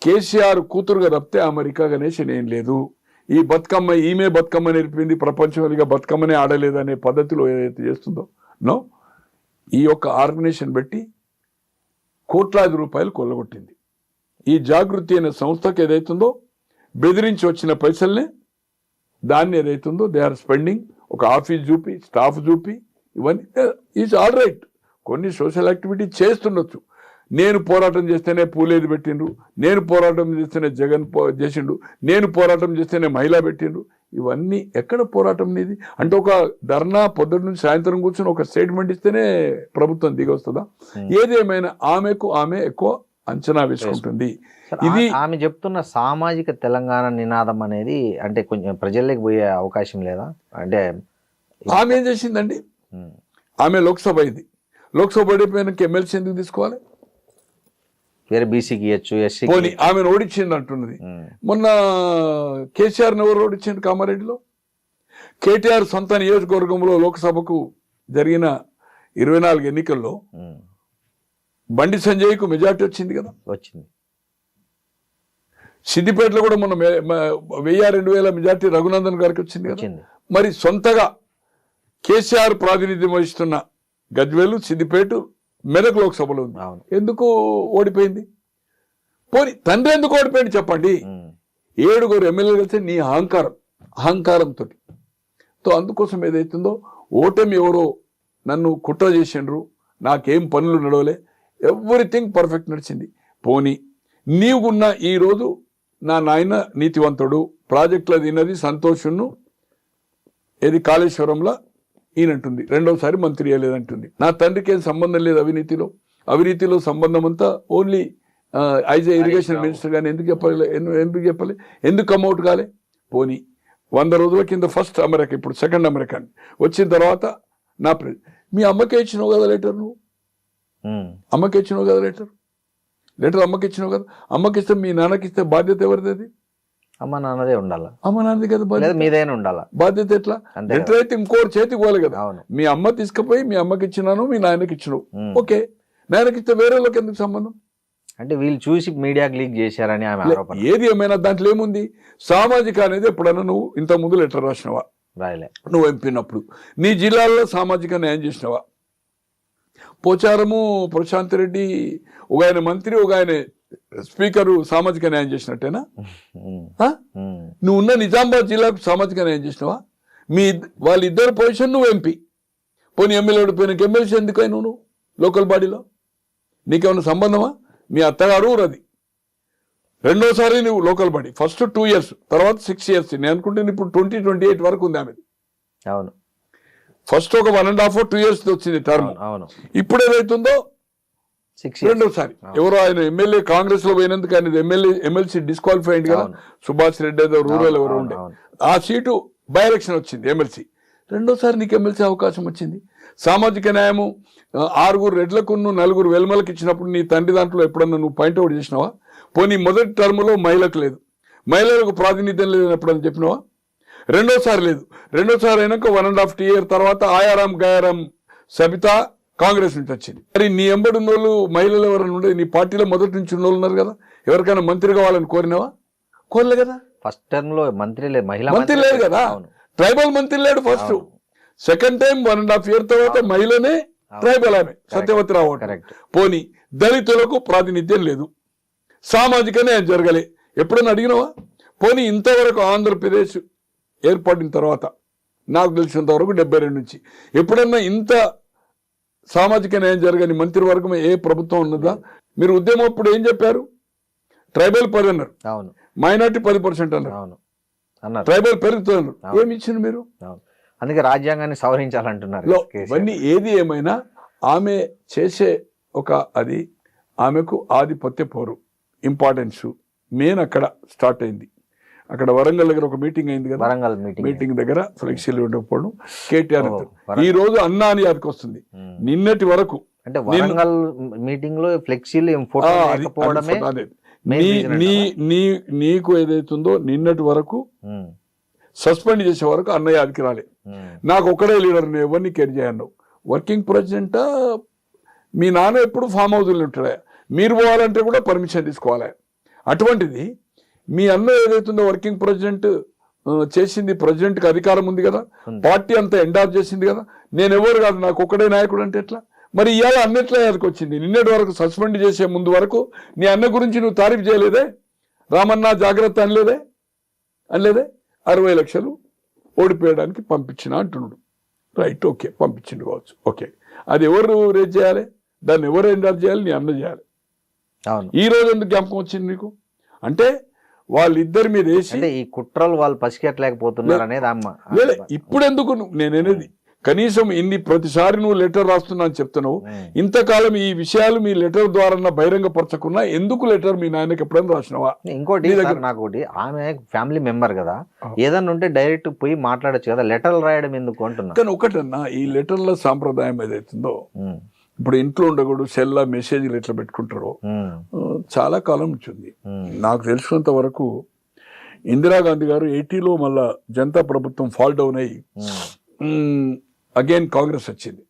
కేసీఆర్ కూతురుగా తప్పితే అమెరికా గణేషన్ ఏం లేదు. ఈ బతుకమ్మ ఈమె బతుకమ్మ నేర్పింది, ప్రపంచంగా బతుకమ్మనే ఆడలేదనే పద్ధతిలో ఏదైతే చేస్తుందో నో, ఈ యొక్క ఆర్గనైజేషన్ పెట్టి కోట్లాది రూపాయలు కొల్లగొట్టింది. ఈ జాగృతి అనే సంస్థకు ఏదైతుందో బెదిరించి వచ్చిన పైసల్ని దాన్ని ఏదైతుందో దే ఆర్ స్పెండింగ్. ఒక ఆఫీస్ చూపి, స్టాఫ్ చూపి, ఇవన్నీ ఈజ్ ఆల్ రైట్. కొన్ని సోషల్ యాక్టివిటీ చేస్తుండొచ్చు. నేను పోరాటం చేస్తేనే పూలేది పెట్టిండ్రు, నేను పోరాటం చేస్తేనే జగన్ చేసిండు, నేను పోరాటం చేస్తేనే మహిళ పెట్టిండ్రు. ఇవన్నీ ఎక్కడ పోరాటం నీది అంటే ఒక ధర్నా పొద్దున్న నుంచి సాయంత్రం కూర్చొని ఒక స్టేట్మెంట్ ఇస్తేనే ప్రభుత్వం దిగొస్తుందా? ఏదేమైనా ఆమెకు ఆమె ఎక్కువ అంచనా వేసుకుంటుంది. ఇది ఆమె చెప్తున్న సామాజిక తెలంగాణ నినాదం అనేది అంటే కొంచెం ప్రజల్లోకి పోయే అవకాశం లేదా? అంటే ఆమె ఏం చేసిందండి, ఆమె లోక్సభ ఇది, లోక్సభ ఓడిపోయినాక ఎమ్మెల్సీ ఎందుకు తీసుకోవాలి? వేరే బీసీకి ఇవ్వచ్చు, ఎస్సీ పోనీ ఆమెను ఓడించింది అంటున్నది. మొన్న కేసీఆర్ని ఎవరు ఓడించింది కామారెడ్డిలో? కేటీఆర్ సొంత నియోజకవర్గంలో లోక్సభకు జరిగిన 24 ఎన్నికల్లో బండి సంజయ్కు మెజార్టీ వచ్చింది కదా, వచ్చింది. సిద్దిపేటలో కూడా మొన్న 1000-2000 మెజార్టీ రఘునందన్ గారికి వచ్చింది కదా. మరి సొంతగా కేసీఆర్ ప్రాతినిధ్యం వహిస్తున్న గజ్వేలు, సిద్దిపేట, మెదక్ లోక్సభలో ఉంది. ఎందుకు ఓడిపోయింది? పోనీ తండ్రి ఎందుకు ఓడిపోయింది చెప్పండి? 7 ఎమ్మెల్యేలు కలిసి నీ అహంకారంతో. అందుకోసం ఏదైతుందో ఓటమి ఎవరో నన్ను కుట్ర చేసిండ్రు, నాకేం పనులు నడవలే, ఎవ్రీథింగ్ పర్ఫెక్ట్ నడిచింది. పోనీ నీవున్న ఈరోజు నా నాయన నీతివంతుడు, ప్రాజెక్టులో తిన్నది సంతోషును, ఏది కాళేశ్వరంలో ఈయనంటుంది, రెండోసారి మంత్రి అయ్యలేదంటుంది. నా తండ్రికి ఏం సంబంధం లేదు అవినీతిలో సంబంధం అంతా only as a irrigation minister. కానీ ఎందుకు చెప్పాలి, ఎందుకు కమ్అవుట్ కాలే? పోనీ 100 రోజుల కింద ఫస్ట్ అమెరికా, ఇప్పుడు సెకండ్ అమెరికా వచ్చిన తర్వాత నా మీ అమ్మకే ఇచ్చినావు కదా లెటర్, నువ్వు అమ్మకి ఇచ్చినావు కదా లెటర్ అమ్మకి ఇచ్చినావు కదా. అమ్మకి ఇస్తే మీ నాన్నకి ఇస్తే బాధ్యత ఎవరిది? అది అమ్మ నాన్నదే ఉండాలా, అమ్మ నాన్నది కదా బాధ్యత, మీదైనా ఉండాలా బాధ్యత. ఎట్లా లెటర్ అయితే ఇంకోటి చేతికి పోవాలి కదా. మీ అమ్మ తీసుకుపోయి మీ అమ్మకి ఇచ్చినాను, మీ నాయనకి ఇచ్చినావు, ఓకే. నాయనకి ఇస్తే వేరే వాళ్ళకి ఎందుకు సంబంధం? అంటే వీళ్ళు చూసి మీడియాకి లీక్ చేశారని ఆమె ఆరోపణ. ఏది ఏమైనా దాంట్లో ఏముంది? సామాజిక అనేది ఎప్పుడన్నా నువ్వు ఇంత ముందు లెటర్ రాసినవా? రాయలే. నువ్వు ఎంపినప్పుడు నీ జిల్లాలో సామాజిక న్యాయం చేసినవా? పోచారము ప్రశాంత్ రెడ్డి ఒక ఆయన మంత్రి, ఒక ఆయన స్పీకరు సామాజిక న్యాయం చేసినట్టేనా? నువ్వు ఉన్న నిజామాబాద్ జిల్లాకు సామాజిక న్యాయం చేసినవా? వాళ్ళిద్దరు పొజిషన్ నువ్వు ఎంపీ. పోనీ ఎమ్మెల్యే ఓడిపోయినాక ఎమ్మెల్సీ ఎందుకై నువ్వు లోకల్ బాడీలో? నీకేమైనా సంబంధమా? మీ అత్తగారు ఊరది, రెండోసారి నువ్వు లోకల్ బాడీ, ఫస్ట్ 2 years, తర్వాత 6 years. నేను అనుకుంటే ఇప్పుడు 2028 వరకు ఉంది ఆమెది. అవును, ఫస్ట్ ఒక 1.5 or 2 years వచ్చింది టర్మ్. అవును, ఇప్పుడు ఏదైతుందో 6 years రెండోసారి. ఎవరో ఆయన ఎమ్మెల్యే కాంగ్రెస్ లో పోయినందుకు ఆయన ఎమ్మెల్సీ డిస్క్వాలిఫై అయింది కదా, సుభాష్ రెడ్డి ఏదో రూరల్ ఎవరో ఉండే, ఆ సీటు బై ఎలక్షన్ వచ్చింది ఎమ్మెల్సీ. రెండోసారి నీకు ఎమ్మెల్సీ అవకాశం వచ్చింది. సామాజిక న్యాయము 6 రెడ్లకు 4 వెల్మలకు ఇచ్చినప్పుడు నీ తండ్రి దాంట్లో ఎప్పుడన్నా నువ్వు పాయింట్అవుట్ చేసినావా? పోనీ మొదటి టర్మ్లో మహిళకు లేదు, మహిళలకు ప్రాతినిధ్యం లేదని ఎప్పుడన్నా చెప్పినావా? రెండోసారి లేదు. రెండోసారి అయినాక 1.5 year తర్వాత ఆయారాం గయారాం సబితా కాంగ్రెస్ నుంచి వచ్చింది. మరి నీ ఎంబడి ఉన్న వాళ్ళు మహిళలు ఎవరైనా ఉండేది? నీ పార్టీలో మొదటి నుంచి ఉన్న వాళ్ళు ఉన్నారు కదా, ఎవరికైనా మంత్రి కావాలని కోరినావా? కోరలే కదా. ఫస్ట్ టర్మ్ లో మంత్రి లేదు, మంత్రి లేదు కదా, ట్రైబల్ మంత్రి లేడు ఫస్ట్. సెకండ్ టైం 1.5 year తర్వాత మహిళనే ట్రైబల్ ఆమె సత్యవతి రావు. పోనీ దళితులకు ప్రాతినిధ్యం లేదు, సామాజిక న్యాయం జరగలే, ఎప్పుడన్నా అడిగినావా? పోనీ ఇంతవరకు ఆంధ్రప్రదేశ్ ఏర్పడిన తర్వాత నాకు తెలిసినంత వరకు 72 నుంచి ఎప్పుడన్నా ఇంత సామాజిక న్యాయం జరగని మంత్రివర్గం ఏ ప్రభుత్వం ఉన్నదా? మీరు ఉద్యమం అప్పుడు ఏం చెప్పారు? ట్రైబల్ 10 అన్నారు, అవును మైనార్టీ 10% అన్నారు, అవును అన్నారు, ట్రైబల్ పెరుగుతున్నారు. ఏమి ఇచ్చింది మీరు? అవును. అందుకే రాజ్యాంగాన్ని సవరించాలంటున్నారు ఇవన్నీ ఏది ఏమైనా ఆమె చేసే అది ఆమెకు ఆధిపత్య పోరు ఇంపార్టెన్స్ మెయిన్ అక్కడ స్టార్ట్ అయింది. అక్కడ వరంగల్ దగ్గర ఒక మీటింగ్ అయింది కదా, వరంగల్ మీటింగ్ దగ్గర ఫ్లెక్సీలు ఉండకపోవడం కేటీఆర్ ఈ రోజు అన్నా అని యాదకి వస్తుంది. నిన్నటి వరకు అంటే వరంగల్ మీటింగ్ లో ఫ్లెక్సీలు నీకు ఏదైతుందో నిన్నటి వరకు సస్పెండ్ చేసే వరకు అన్న యాదకి రాలే. నాకు ఒక్కడే లీడర్, నేను ఎవరిని కేర్ చేయను. వర్కింగ్ ప్రెసిడెంటా మీ నాన్న ఎప్పుడు ఫామ్ హౌస్లో ఉంటాడా? మీరు పోవాలంటే కూడా పర్మిషన్ తీసుకోవాలి. అటువంటిది మీ అన్న ఏదైతుందో వర్కింగ్ ప్రెసిడెంట్ చేసింది, ప్రెసిడెంట్కి అధికారం ఉంది కదా, పార్టీ అంతా ఎండార్ చేసింది కదా, నేను ఎవరు కాదు నాకు ఒక్కడే నాయకుడు అంటే ఎట్లా? మరి ఇవాళ అన్నెట్లా ఎదుకు వచ్చింది? నిన్నటి వరకు సస్పెండ్ చేసే ముందు వరకు నీ అన్న గురించి నువ్వు తారీఫ్ చేయలేదే? రామన్న జాగ్రత్త అనలేదే? 60 లక్షలు ఓడిపోయడానికి పంపించిన అంటున్నాడు. రైట్, ఓకే, పంపించిండు కావచ్చు, ఓకే. అది ఎవరు రేజ్ చేయాలి? దాన్ని ఎవరు ఎండార్ చేయాలి? నీ అన్న చేయాలి. ఈ రోజు ఎందుకు జ్ఞాపకం వచ్చింది నీకు? అంటే వాళ్ళిద్దరి మీద వేసి ఈ కుట్రలు వాళ్ళు పసికెట్టలేకపోతున్నారు అనేది అమ్మ. ఇప్పుడు ఎందుకు నేనేది కనీసం ఇన్ని ప్రతిసారి నువ్వు లెటర్ రాస్తున్నా అని చెప్తున్నావు, ఇంతకాలం ఈ విషయాలు మీ లెటర్ ద్వారా బహిరంగపరచకున్నా ఎందుకు లెటర్ మీ నాయనకి ఎప్పుడైనా రాసినావా? ఇంకోటి నాకు ఒకటి, ఆమె ఫ్యామిలీ మెంబర్ కదా, ఏదన్నా ఉంటే డైరెక్ట్ పోయి మాట్లాడచ్చు కదా, లెటర్లు రాయడం ఎందుకు అంటున్నా. కానీ ఒకటన్నా ఈ లెటర్ల సాంప్రదాయం ఏదైతుందో, ఇప్పుడు ఇంట్లో ఉండకూడదు సెల్లా మెసేజ్లు ఎట్లా పెట్టుకుంటారో చాలా కాలం నుంచి ఉంది. నాకు తెలిసినంత వరకు ఇందిరాగాంధీ గారు 80లో మళ్ళా జనతా ప్రభుత్వం ఫాల్ డౌన్ అయ్యి అగైన్ కాంగ్రెస్ వచ్చింది,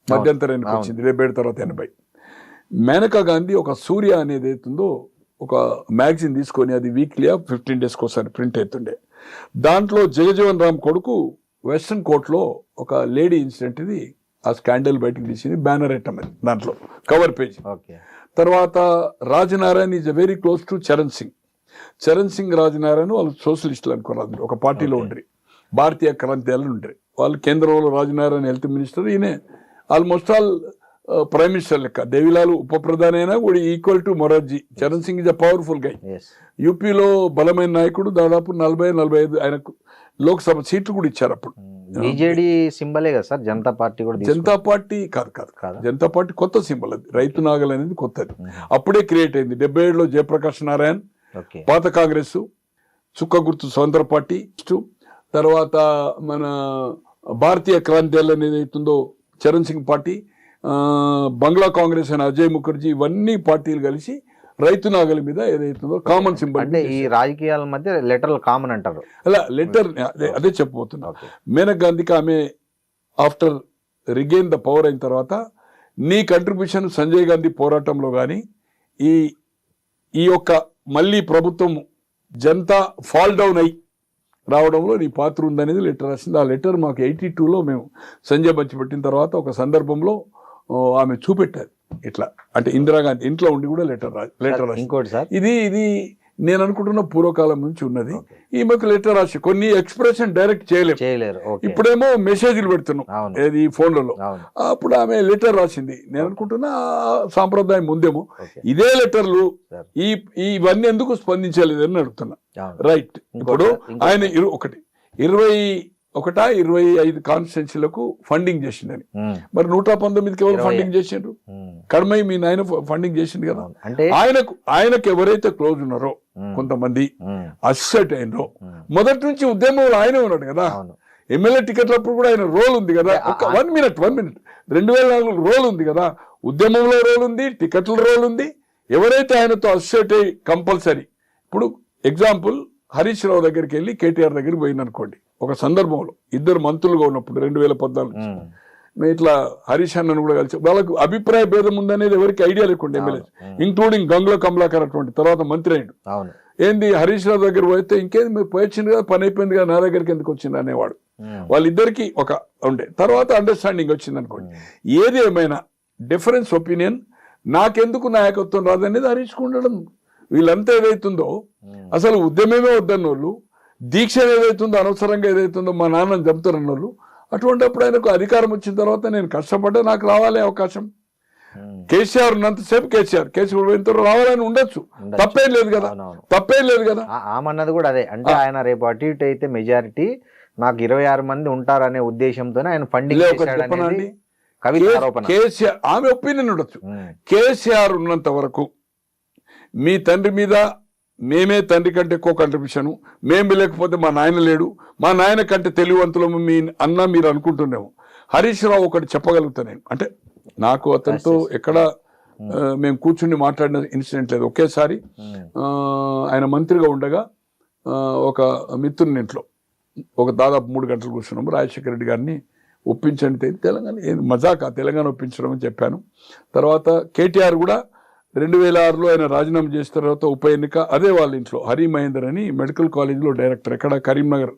మధ్యంతర ఎన్నిక వచ్చింది 77 తర్వాత 80. మేనకా గాంధీ ఒక సూర్య అనేది అవుతుందో ఒక మ్యాగజైన్ తీసుకొని, అది వీక్లీ 15 డేస్కి ఒకసారి ప్రింట్ అవుతుండే. దాంట్లో జగజీవన్ రామ్ కొడుకు వెస్ట్రన్ కోర్ట్లో ఒక లేడీ ఇన్సిడెంట్, ఇది ఆ స్కాండల్ బయటకు తీసింది, బ్యానర్ ఐటమ్ అది దాంట్లో కవర్ పేజ్. తర్వాత Rajanarayana is very close to Charan Singh Rajanarayana వాళ్ళు సోషలిస్టులు అనుకున్నారు, ఒక పార్టీలో ఉండరు, భారతీయ క్రాంతియాలు ఉండరు వాళ్ళు. కేంద్రంలో రాజనారాయణ హెల్త్ మినిస్టర్, ఈయన ఆల్మోస్ట్ ఆల్ ప్రైమ్ మినిస్టర్ లెక్క. దేవిలాల్ ఉప ప్రధాని అయినా కూడా equal to Morarji. Charan Singh is a powerful guy. యూపీలో బలమైన నాయకుడు, దాదాపు 40-45 ఆయనకు లోక్సభ సీట్లు కూడా ఇచ్చారు అప్పుడు. బీజేడీ సింబలే కదా సార్ జనతా పార్టీ కూడా? జనతా పార్టీ కాదు, జనతా పార్టీ కొత్త సింబల్, అది రైతు నాగల్ అనేది కొత్తది, అప్పుడే క్రియేట్ అయింది. 77లో జయప్రకాష్ నారాయణ్, పాత కాంగ్రెస్, చుక్క గుర్తు స్వతంత్ర పార్టీ, తర్వాత మన భారతీయ క్రాంతి అనేది అవుతుందో చరణ్ సింగ్ పార్టీ, బంగ్లా కాంగ్రెస్ అయిన అజయ్ ముఖర్జీ, ఇవన్నీ పార్టీలు కలిసి రైతు నాగలి మీద ఏదైతుందో కామన్ సింబల్. అంటే ఈ రాజకీయాల మధ్య లెటర్లు కామన్ అంటారు. అలా లెటర్ అదే చెప్పబోతున్నా. మేనకా గాంధీకి ఆమె ఆఫ్టర్ రిగెయిన్ ద పవర్ అయిన తర్వాత నీ కంట్రిబ్యూషన్ సంజయ్ గాంధీ పోరాటంలో కానీ ఈ యొక్క మళ్ళీ ప్రభుత్వం జనతా ఫాల్ డౌన్ అయి రావడంలో నీ పాత్ర ఉందనేది లెటర్ రాసింది. ఆ లెటర్ మాకు 82లో మేము సంజయ్ బంచి పెట్టిన తర్వాత ఒక సందర్భంలో ఆమె చూపెట్టారు. ఇట్లా అంటే ఇందిరాగాంధీ ఇంట్లో ఉండి కూడా లెటర్ రాసి. ఇంకోటి సార్, ఇది నేను అనుకుంటున్న పూర్వకాలం నుంచి ఉన్నది. ఈమెకు లెటర్ రాసి కొన్ని ఎక్స్ప్రెషన్ డైరెక్ట్ చేయలేరు. ఇప్పుడేమో మెసేజ్లు పెడుతున్నాం ఏది ఫోన్లలో. అప్పుడు ఆమె లెటర్ రాసింది. నేను అనుకుంటున్నా సాంప్రదాయం ముందేమో. ఇదే లెటర్లు ఇవన్నీ ఎందుకు స్పందించలేదని అడుగుతున్నా. రైట్, ఇప్పుడు ఆయన 21-25 కాన్స్టిట్యున్సీలకు ఫండింగ్ చేసిందని, మరి 119కి ఎవరు ఫండింగ్ చేసిండ్రు? కడమై మీ నాయన ఫండింగ్ చేసిండు కదా. ఆయనకు ఎవరైతే క్లోజ్ ఉన్నారో కొంతమంది అసెట్ అయినరో, మొదటి నుంచి ఉద్యమంలో ఆయనే ఉన్నాడు కదా. ఎమ్మెల్యే టికెట్లప్పుడు కూడా ఆయన రోల్ ఉంది కదా. ఒక 1 మినిట్ 2004 రోల్ ఉంది కదా. ఉద్యమంలో రోల్ ఉంది, టికెట్ల రోల్ ఉంది. ఎవరైతే ఆయనతో అసోసియేట్ అయ్యి కంపల్సరీ, ఇప్పుడు ఎగ్జాంపుల్ హరీష్ రావు దగ్గరికి వెళ్ళి కేటీఆర్ దగ్గరికి పోయిందనుకోండి, ఒక సందర్భంలో ఇద్దరు మంత్రులుగా ఉన్నప్పుడు 2014 ఇట్లా హరీష్ అన్నను కూడా కలిసి, వాళ్ళకు అభిప్రాయ భేదం ఉందనేది ఎవరికి ఐడియా లేకుండా ఎమ్మెల్యే, ఇంక్లూడింగ్ గంగుల కమలాకర్ అటువంటి తర్వాత మంత్రి అయ్యిండు. ఏంది హరీష్ రావు దగ్గర పోతే ఇంకేది మీరు పోయొచ్చింది కదా, పని అయిపోయింది కదా, నా దగ్గరికి ఎందుకు వచ్చింది అనేవాడు. వాళ్ళిద్దరికి ఒక ఉండే తర్వాత అండర్స్టాండింగ్ వచ్చింది అనుకోండి. ఏది ఏమైనా డిఫరెన్స్ ఒపీనియన్, నాకెందుకు నాయకత్వం రాదనేది హరీష్ ఉండడం. వీళ్ళంతా ఏదైతుందో అసలు ఉద్యమమే వద్దన్న వాళ్ళు, దీక్ష ఏదైతుందో అనవసరంగా ఏదైతుందో మా నాన్నని చంపుతారన్న వాళ్ళు అటువంటిప్పుడు ఆయనకు అధికారం వచ్చిన తర్వాత నేను కష్టపడ్డా, నాకు రావాలి అవకాశం. కేసీఆర్ ఉన్నంతసేపు కేసీఆర్ పోయిన తర్వాత రావాలని ఉండొచ్చు, తప్పేం లేదు కదా, తప్పేం లేదు కదా. ఆమన్నది కూడా అదే, అంటే ఆయన రేపు అటు ఇటు అయితే మెజారిటీ నాకు 26 మంది ఉంటారనే ఉద్దేశంతోనే ఆయన ఫండింగ్ చెప్పనండి. కేసీఆర్ ఆమె ఒపీనియన్ ఉండొచ్చు. కేసీఆర్ ఉన్నంత వరకు మీ తండ్రి మీద మేమే తండ్రి కంటే ఎక్కువ కంట్రిబ్యూషన్, మేము లేకపోతే మా నాయన లేడు, మా నాయన కంటే తెలివివంతులము మీ అన్న మీరు అనుకుంటున్నాము. హరీష్ రావు ఒకటి చెప్పగలుగుతా నేను, అంటే నాకు అతనితో ఎక్కడ మేము కూర్చుని మాట్లాడిన ఇన్సిడెంట్ లేదు. ఒకేసారి ఆయన మంత్రిగా ఉండగా ఒక మిత్రుని ఇంట్లో ఒక దాదాపు 3 గంటలు కూర్చున్నాము. రాజశేఖర రెడ్డి గారిని ఒప్పించండి, తెలంగాణ మజాకా తెలంగాణ ఒప్పించడం అని చెప్పాను. తర్వాత కేటీఆర్ కూడా 2006లో ఆయన రాజీనామా చేసిన తర్వాత ఉప ఎన్నిక అదే వాళ్ళ ఇంట్లో హరి మహేందర్ అని మెడికల్ కాలేజ్లో డైరెక్టర్, ఎక్కడ కరీంనగర్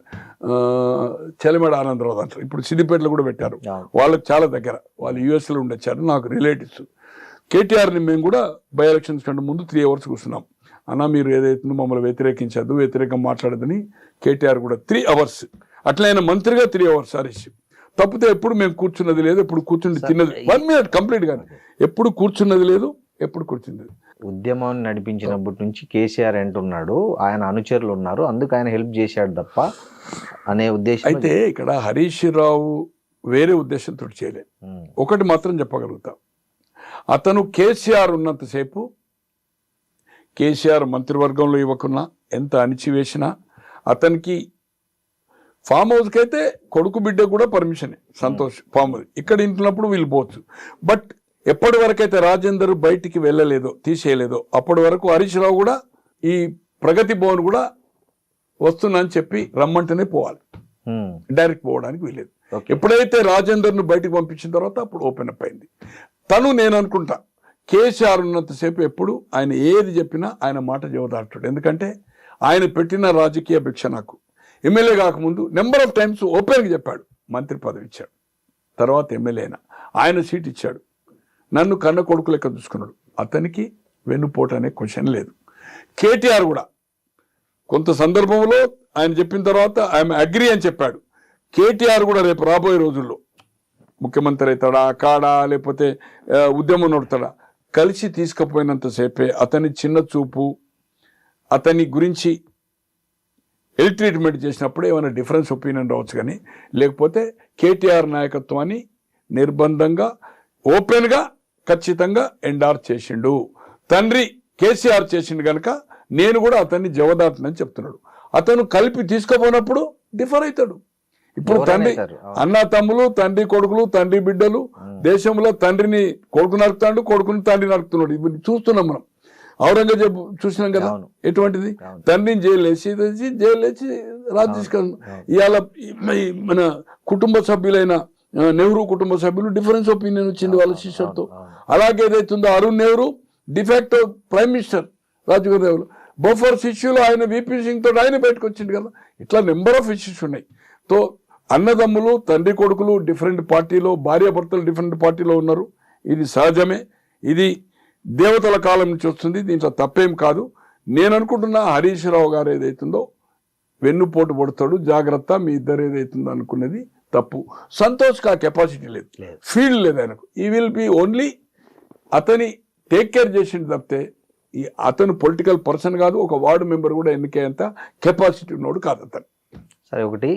చెలమేడ ఆనందరావు అంటారు, ఇప్పుడు సిద్దిపేటలో కూడా పెట్టారు. వాళ్ళకి చాలా దగ్గర, వాళ్ళు యూఎస్లో ఉండొచ్చారు, నాకు రిలేటివ్స్. కేటీఆర్ని మేము కూడా బై ఎలక్షన్స్ కంటే ముందు 3 hours కూర్చున్నాం. అన్న మీరు ఏదైతుందో మమ్మల్ని వ్యతిరేకించద్దు, వ్యతిరేకం మాట్లాడదని కేటీఆర్ కూడా 3 hours. అట్లా ఆయన మంత్రిగా 3 hours హరీష్. తప్పితే ఎప్పుడు మేము కూర్చున్నది లేదు, ఎప్పుడు కూర్చుని తిన్నది 1 minute కంప్లీట్ గా, ఎప్పుడు కూర్చున్నది లేదు, ఎప్పుడు కూర్చుంది. ఉద్యమాన్ని నడిపించినప్పటి నుంచి కేసీఆర్ అంటున్నాడు ఆయన అనుచరులు ఉన్నారు, అందుకు ఆయన హెల్ప్ చేశాడు తప్ప అనే ఉద్దేశం. అయితే ఇక్కడ హరీష్ రావు వేరే ఉద్దేశంతో చేయలేదు. ఒకటి మాత్రం చెప్పగలుగుతా, అతను కేసీఆర్ ఉన్నంతసేపు, కేసీఆర్ మంత్రివర్గంలో ఇవ్వకున్నా, ఎంత అణిచివేసినా, అతనికి ఫామ్ హౌస్కి అయితే కొడుకు బిడ్డ కూడా పర్మిషనే, సంతోష్ ఫామ్ హౌస్ ఇక్కడ ఇంటున్నప్పుడు వీళ్ళు పోవచ్చు. బట్ ఎప్పటి వరకైతే రాజేందర్ బయటికి వెళ్ళలేదో, తీసేయలేదో, అప్పటి వరకు హరీష్ రావు కూడా ఈ ప్రగతి భవన్ కూడా వస్తున్నా అని చెప్పి రమ్మంటేనే పోవాలి, డైరెక్ట్ పోవడానికి వీలేదు. ఎప్పుడైతే రాజేందర్ను బయటకు పంపించిన తర్వాత అప్పుడు ఓపెన్ అప్ అయింది. తను నేను అనుకుంటా కేసీఆర్ ఉన్నంతసేపు ఎప్పుడు ఆయన ఏది చెప్పినా ఆయన మాట జవదాటాడు. ఎందుకంటే ఆయన పెట్టిన రాజకీయ భిక్ష నాకు ఎమ్మెల్యే కాకముందు నెంబర్ ఆఫ్ టైమ్స్ ఓపెన్గా చెప్పాడు, మంత్రి పదవి ఇచ్చాడు, తర్వాత ఎమ్మెల్యే అయినా ఆయన సీట్ ఇచ్చాడు, నన్ను కన్న కొడుకు లెక్క చూసుకున్నాడు. అతనికి వెన్నుపోటు అనే క్వశ్చన్ లేదు. కేటీఆర్ కూడా కొంత సందర్భంలో ఆయన చెప్పిన తర్వాత ఐఎమ్ అగ్రీ అని చెప్పాడు. కేటీఆర్ కూడా రేపు రాబోయే రోజుల్లో ముఖ్యమంత్రి అవుతాడా, కాడా, లేకపోతే ఉద్యమం నడుతాడా, కలిసి తీసుకుపోయినంతసేపే అతని చిన్న చూపు, అతని గురించి ఎల్ ట్రీట్మెంట్ చేసినప్పుడు ఏమైనా డిఫరెన్స్ ఒపీనియన్ రావచ్చు, కానీ లేకపోతే కేటీఆర్ నాయకత్వాన్ని నిర్బంధంగా ఓపెన్గా ఖచ్చితంగా ఎండార్ చేసిండు. తండ్రి కేసీఆర్ చేసిండు కనుక నేను కూడా అతన్ని జవదాటనని చెప్తున్నాడు. అతను కలిపి తీసుకుపోయినప్పుడు డిఫర్ అవుతాడు. ఇప్పుడు తండ్రి అన్న తమ్ములు, తండ్రి కొడుకులు, తండ్రి బిడ్డలు, దేశంలో తండ్రిని కొడుకు నరుకుతాడు, కొడుకుని తండ్రి నరుకుతున్నాడు. ఇప్పుడు చూస్తున్నాం మనం, ఔరంగజేబు చూసినాం కదా ఎటువంటిది, తండ్రిని జైలు వేసి రాజు తీసుకెళ్ళి. ఇవాళ మన కుటుంబ సభ్యులైన నెహ్రూ కుటుంబ సభ్యులు డిఫరెన్స్ ఒపీనియన్ వచ్చింది వాళ్ళ శిష్యులతో. అలాగే ఏదైతుందో Arun Nehru de facto prime minister Rajiv Nehru, Bofors ఇష్యూలో ఆయన వీపీ సింగ్ తోటి ఆయన బయటకు వచ్చింది కదా. ఇట్లా నెంబర్ ఆఫ్ ఇష్యూస్ ఉన్నాయి. తో అన్నదమ్ములు, తండ్రి కొడుకులు డిఫరెంట్ పార్టీలో, భార్యాభర్తలు డిఫరెంట్ పార్టీలో ఉన్నారు. ఇది సహజమే, ఇది దేవతల కాలం నుంచి వస్తుంది, దీంట్లో తప్పేం కాదు. నేను అనుకుంటున్నా హరీష్ రావు గారు ఏదైతుందో వెన్నుపోటు పడతాడు, జాగ్రత్త, మీ ఇద్దరు ఏదైతుందో అనుకున్నది తప్పు. సంతోష్కి ఆ కెపాసిటీ లేదు, ఫీల్డ్ లేదు ఆయనకు. ఈ విల్ బి ఓన్లీ అతని టేక్ కేర్ చేసింది తప్పితే అతను పొలిటికల్ పర్సన్ కాదు, ఒక వార్డు మెంబర్ కూడా ఎన్నికేంత కెపాసిటీ ఉన్నోడు కాదు అతను. సరే, ఒకటి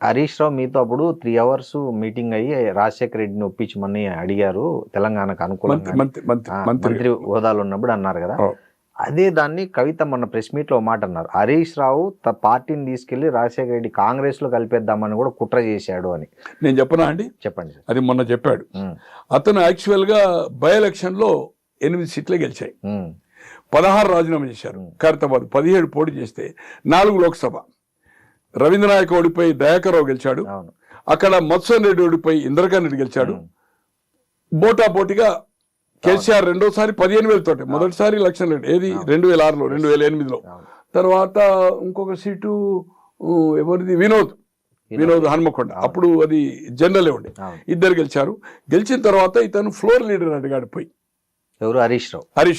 హరీష్ రావు మీతో అప్పుడు 3 hours మీటింగ్ అయ్యి రాజశేఖర రెడ్డిని ఒప్పించమని అడిగారు, తెలంగాణకు అనుకూలంగా మంత్రి హోదాలో ఉన్నప్పుడు అన్నారు కదా. అదే దాన్ని కవిత మొన్న ప్రెస్ మీట్ లో మాట అన్నారు, హరీష్ రావు పార్టీని తీసుకెళ్లి రాజశేఖర రెడ్డి కాంగ్రెస్ లో కలిపేద్దామని కూడా కుట్ర చేశాడు అని. నేను చెప్పనా అండి? చెప్పండి. అది మొన్న చెప్పాడు. అతను యాక్చువల్ గా బై ఎలక్షన్ లో 8 సీట్లే గెలిచాయి, 16 రాజీనామా చేశారు. ఖైరతాబాద్ 17 పోటీ చేస్తే 4 లోక్సభ. రవీంద్రనాయక్ ఓడిపోయి దయాకర్రావు గెలిచాడు, అక్కడ మత్స్వన్ రెడ్డి ఓడిపోయి ఇంద్రకాంత్ రెడ్డి గెలిచాడు. పోటాపోటీగా కేసీఆర్ రెండోసారి 15,000 తోటి, మొదటిసారి లక్ష్మణ్ రెడ్డి ఏది 2006లో 2008లో. తర్వాత ఇంకొక సీటు ఎవరిది, వినోద్ హన్మకొండ, అప్పుడు అది జనరలే ఉండే, ఇద్దరు గెలిచారు. గెలిచిన తర్వాత ఇతను ఫ్లోర్ లీడర్ అడిగాడు పోయి, ఎవరు? హరీష్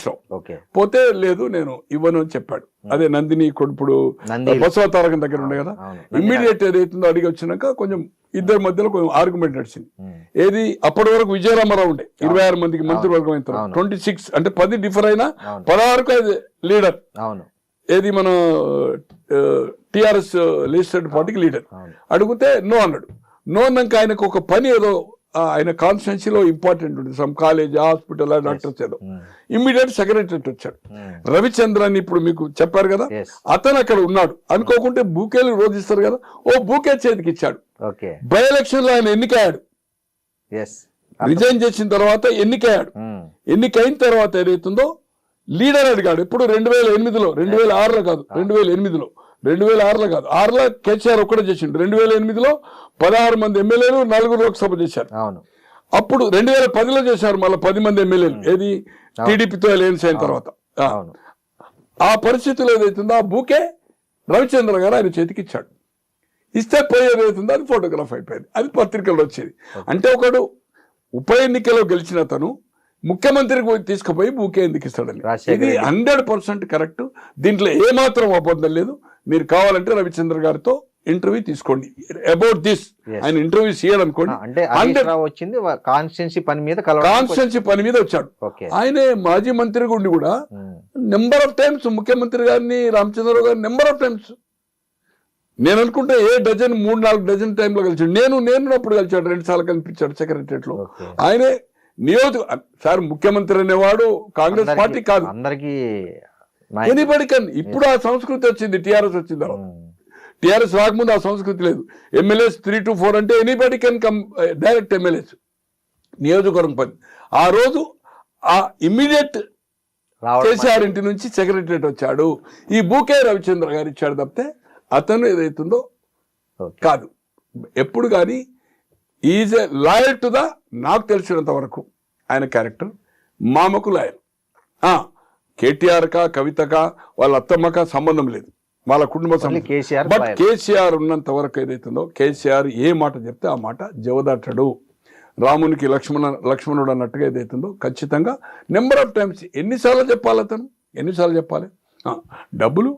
రావు. ఓకే. పోతే లేదు నేను ఇవ్వను అని చెప్పాడు. అదే నందిని కొడుపుడు బసవ తారకం దగ్గర ఉండే కదా, ఇమ్మీడియట్ ఏదైతుందో అడిగి వచ్చినాక కొంచెం ఇద్దరి మధ్యలో కొంచెం ఆర్గ్యుమెంట్ నడిచింది. ఏది అప్పటి వరకు విజయరామారావు ఉండే 26 మందికి మంత్రివర్గం అయిన తర్వాత 26 అంటే 10 డిఫర్ అయినా 16కు అది లీడర్. ఏది మన టిఆర్ఎస్ లెజిస్లేటివ్ పార్టీకి లీడర్. అడిగితే నో అన్నాడు. నో అన్నాక ఆయనకు ఒక పని ఏదో ఆయన కాన్స్టిట్యున్సీలో ఇంపార్టెంట్ ఉంటుంది, సమ్ కాలేజ్ హాస్పిటల్ డాక్టర్స్ ఏదో, ఇమ్మీడియట్ సెక్రటరీ వచ్చాడు. రవిచంద్రన్ ఇప్పుడు మీకు చెప్పారు కదా, అతను అక్కడ ఉన్నాడు. అనుకోకుంటే బూకేలు రోజు ఇస్తారు కదా, ఓ బూకే చేతికి ఇచ్చాడు. బై ఎలక్షన్ లో ఆయన ఎన్నికయ్యాడు. రిజైన్ చేసిన తర్వాత ఎన్నికయ్యాడు. ఎన్నికైన తర్వాత ఏదైతుందో లీడర్ అడిగాడు. ఇప్పుడు 2008లో, 2006లో కాదు, 2008లో 6లో కేసీఆర్ ఒక్కడే చేసిండు. 2008లో 16 మంది ఎమ్మెల్యేలు 4 లోక్సభ చేశారు. అప్పుడు 2010లో చేశారు మళ్ళీ 10 మంది ఎమ్మెల్యేలు, ఏది టీడీపీతో అలయన్స్ అయిన తర్వాత. ఆ పరిస్థితుల్లో ఏదైతుందో ఆ బూకే రవిచంద్ర గారు ఆయన చేతికి ఇచ్చాడు. ఇస్తే పోయేది ఏదైతుందో అది ఫోటోగ్రాఫ్ అయిపోయింది, అది పత్రికల్లో వచ్చేది. అంటే ఒకడు ఉప ఎన్నికలో గెలిచిన అతను ముఖ్యమంత్రికి తీసుకుపోయి బూకే ఎందుకు ఇస్తాడని, ఇది 100% కరెక్ట్. దీంట్లో ఏమాత్రం అబద్ధం లేదు. మీరు కావాలంటే రవిచంద్ర గారితో ఇంటర్వ్యూ తీసుకోండి అబౌట్ దిస్. ఆయన ఇంటర్వ్యూ చేయాలనుకోండి. కాన్స్టిట్యున్సీ పని మీద వచ్చాడు. ఆయనే మాజీ మంత్రిగా ఉండి కూడా నెంబర్ ఆఫ్ టైమ్స్ ముఖ్యమంత్రి గారిని, రామచంద్రరావు గారిని నెంబర్ ఆఫ్ టైమ్స్, నేను అనుకుంటే 3-4 డజన్ టైంలో కలిసాడు. నేను అప్పుడు కలిసాడు, 2 సార్లు కనిపించాడు సెక్రటరియట్ లో. ఆయనే సార్ ముఖ్యమంత్రి అనేవాడు కాంగ్రెస్ పార్టీ కాదు, అందరికీ ఎనీబడి కెన్. ఇప్పుడు ఆ సంస్కృతి వచ్చింది, టిఆర్ఎస్ వచ్చిన తర్వాత. టిఆర్ఎస్ రాకముందు ఆ సంస్కృతి లేదు. ఎమ్మెల్యేస్ 3 to 4 అంటే anybody can come direct MLAs, నియోజకవర్గం పని. ఆ రోజు ఆ ఇమ్మీడియట్ కేసీఆర్ ఇంటి నుంచి సెక్రటరియట్ వచ్చాడు. ఈ బూకే రవిచంద్ర గారు ఇచ్చాడు తప్పితే అతను ఏదైతుందో కాదు. ఎప్పుడు కానీ is a loyal to the, నాకు తెలిసినంత వరకు ఆయన క్యారెక్టర్ మామకు లాయల్. కేటీఆర్కా కవితకా వాళ్ళ అత్తమ్మకా సంబంధం లేదు, వాళ్ళ కుటుంబ సంబంధం. బట్ కేసీఆర్ ఉన్నంత వరకు ఏదైతుందో కేసీఆర్ ఏ మాట చెప్తే ఆ మాట జవదాటడు. రామునికి లక్ష్మణుడు అన్నట్టుగా ఏదైతుందో ఖచ్చితంగా నెంబర్ ఆఫ్ టైమ్స్ ఎన్నిసార్లు చెప్పాలి, అతను ఎన్నిసార్లు చెప్పాలి. డబ్బులు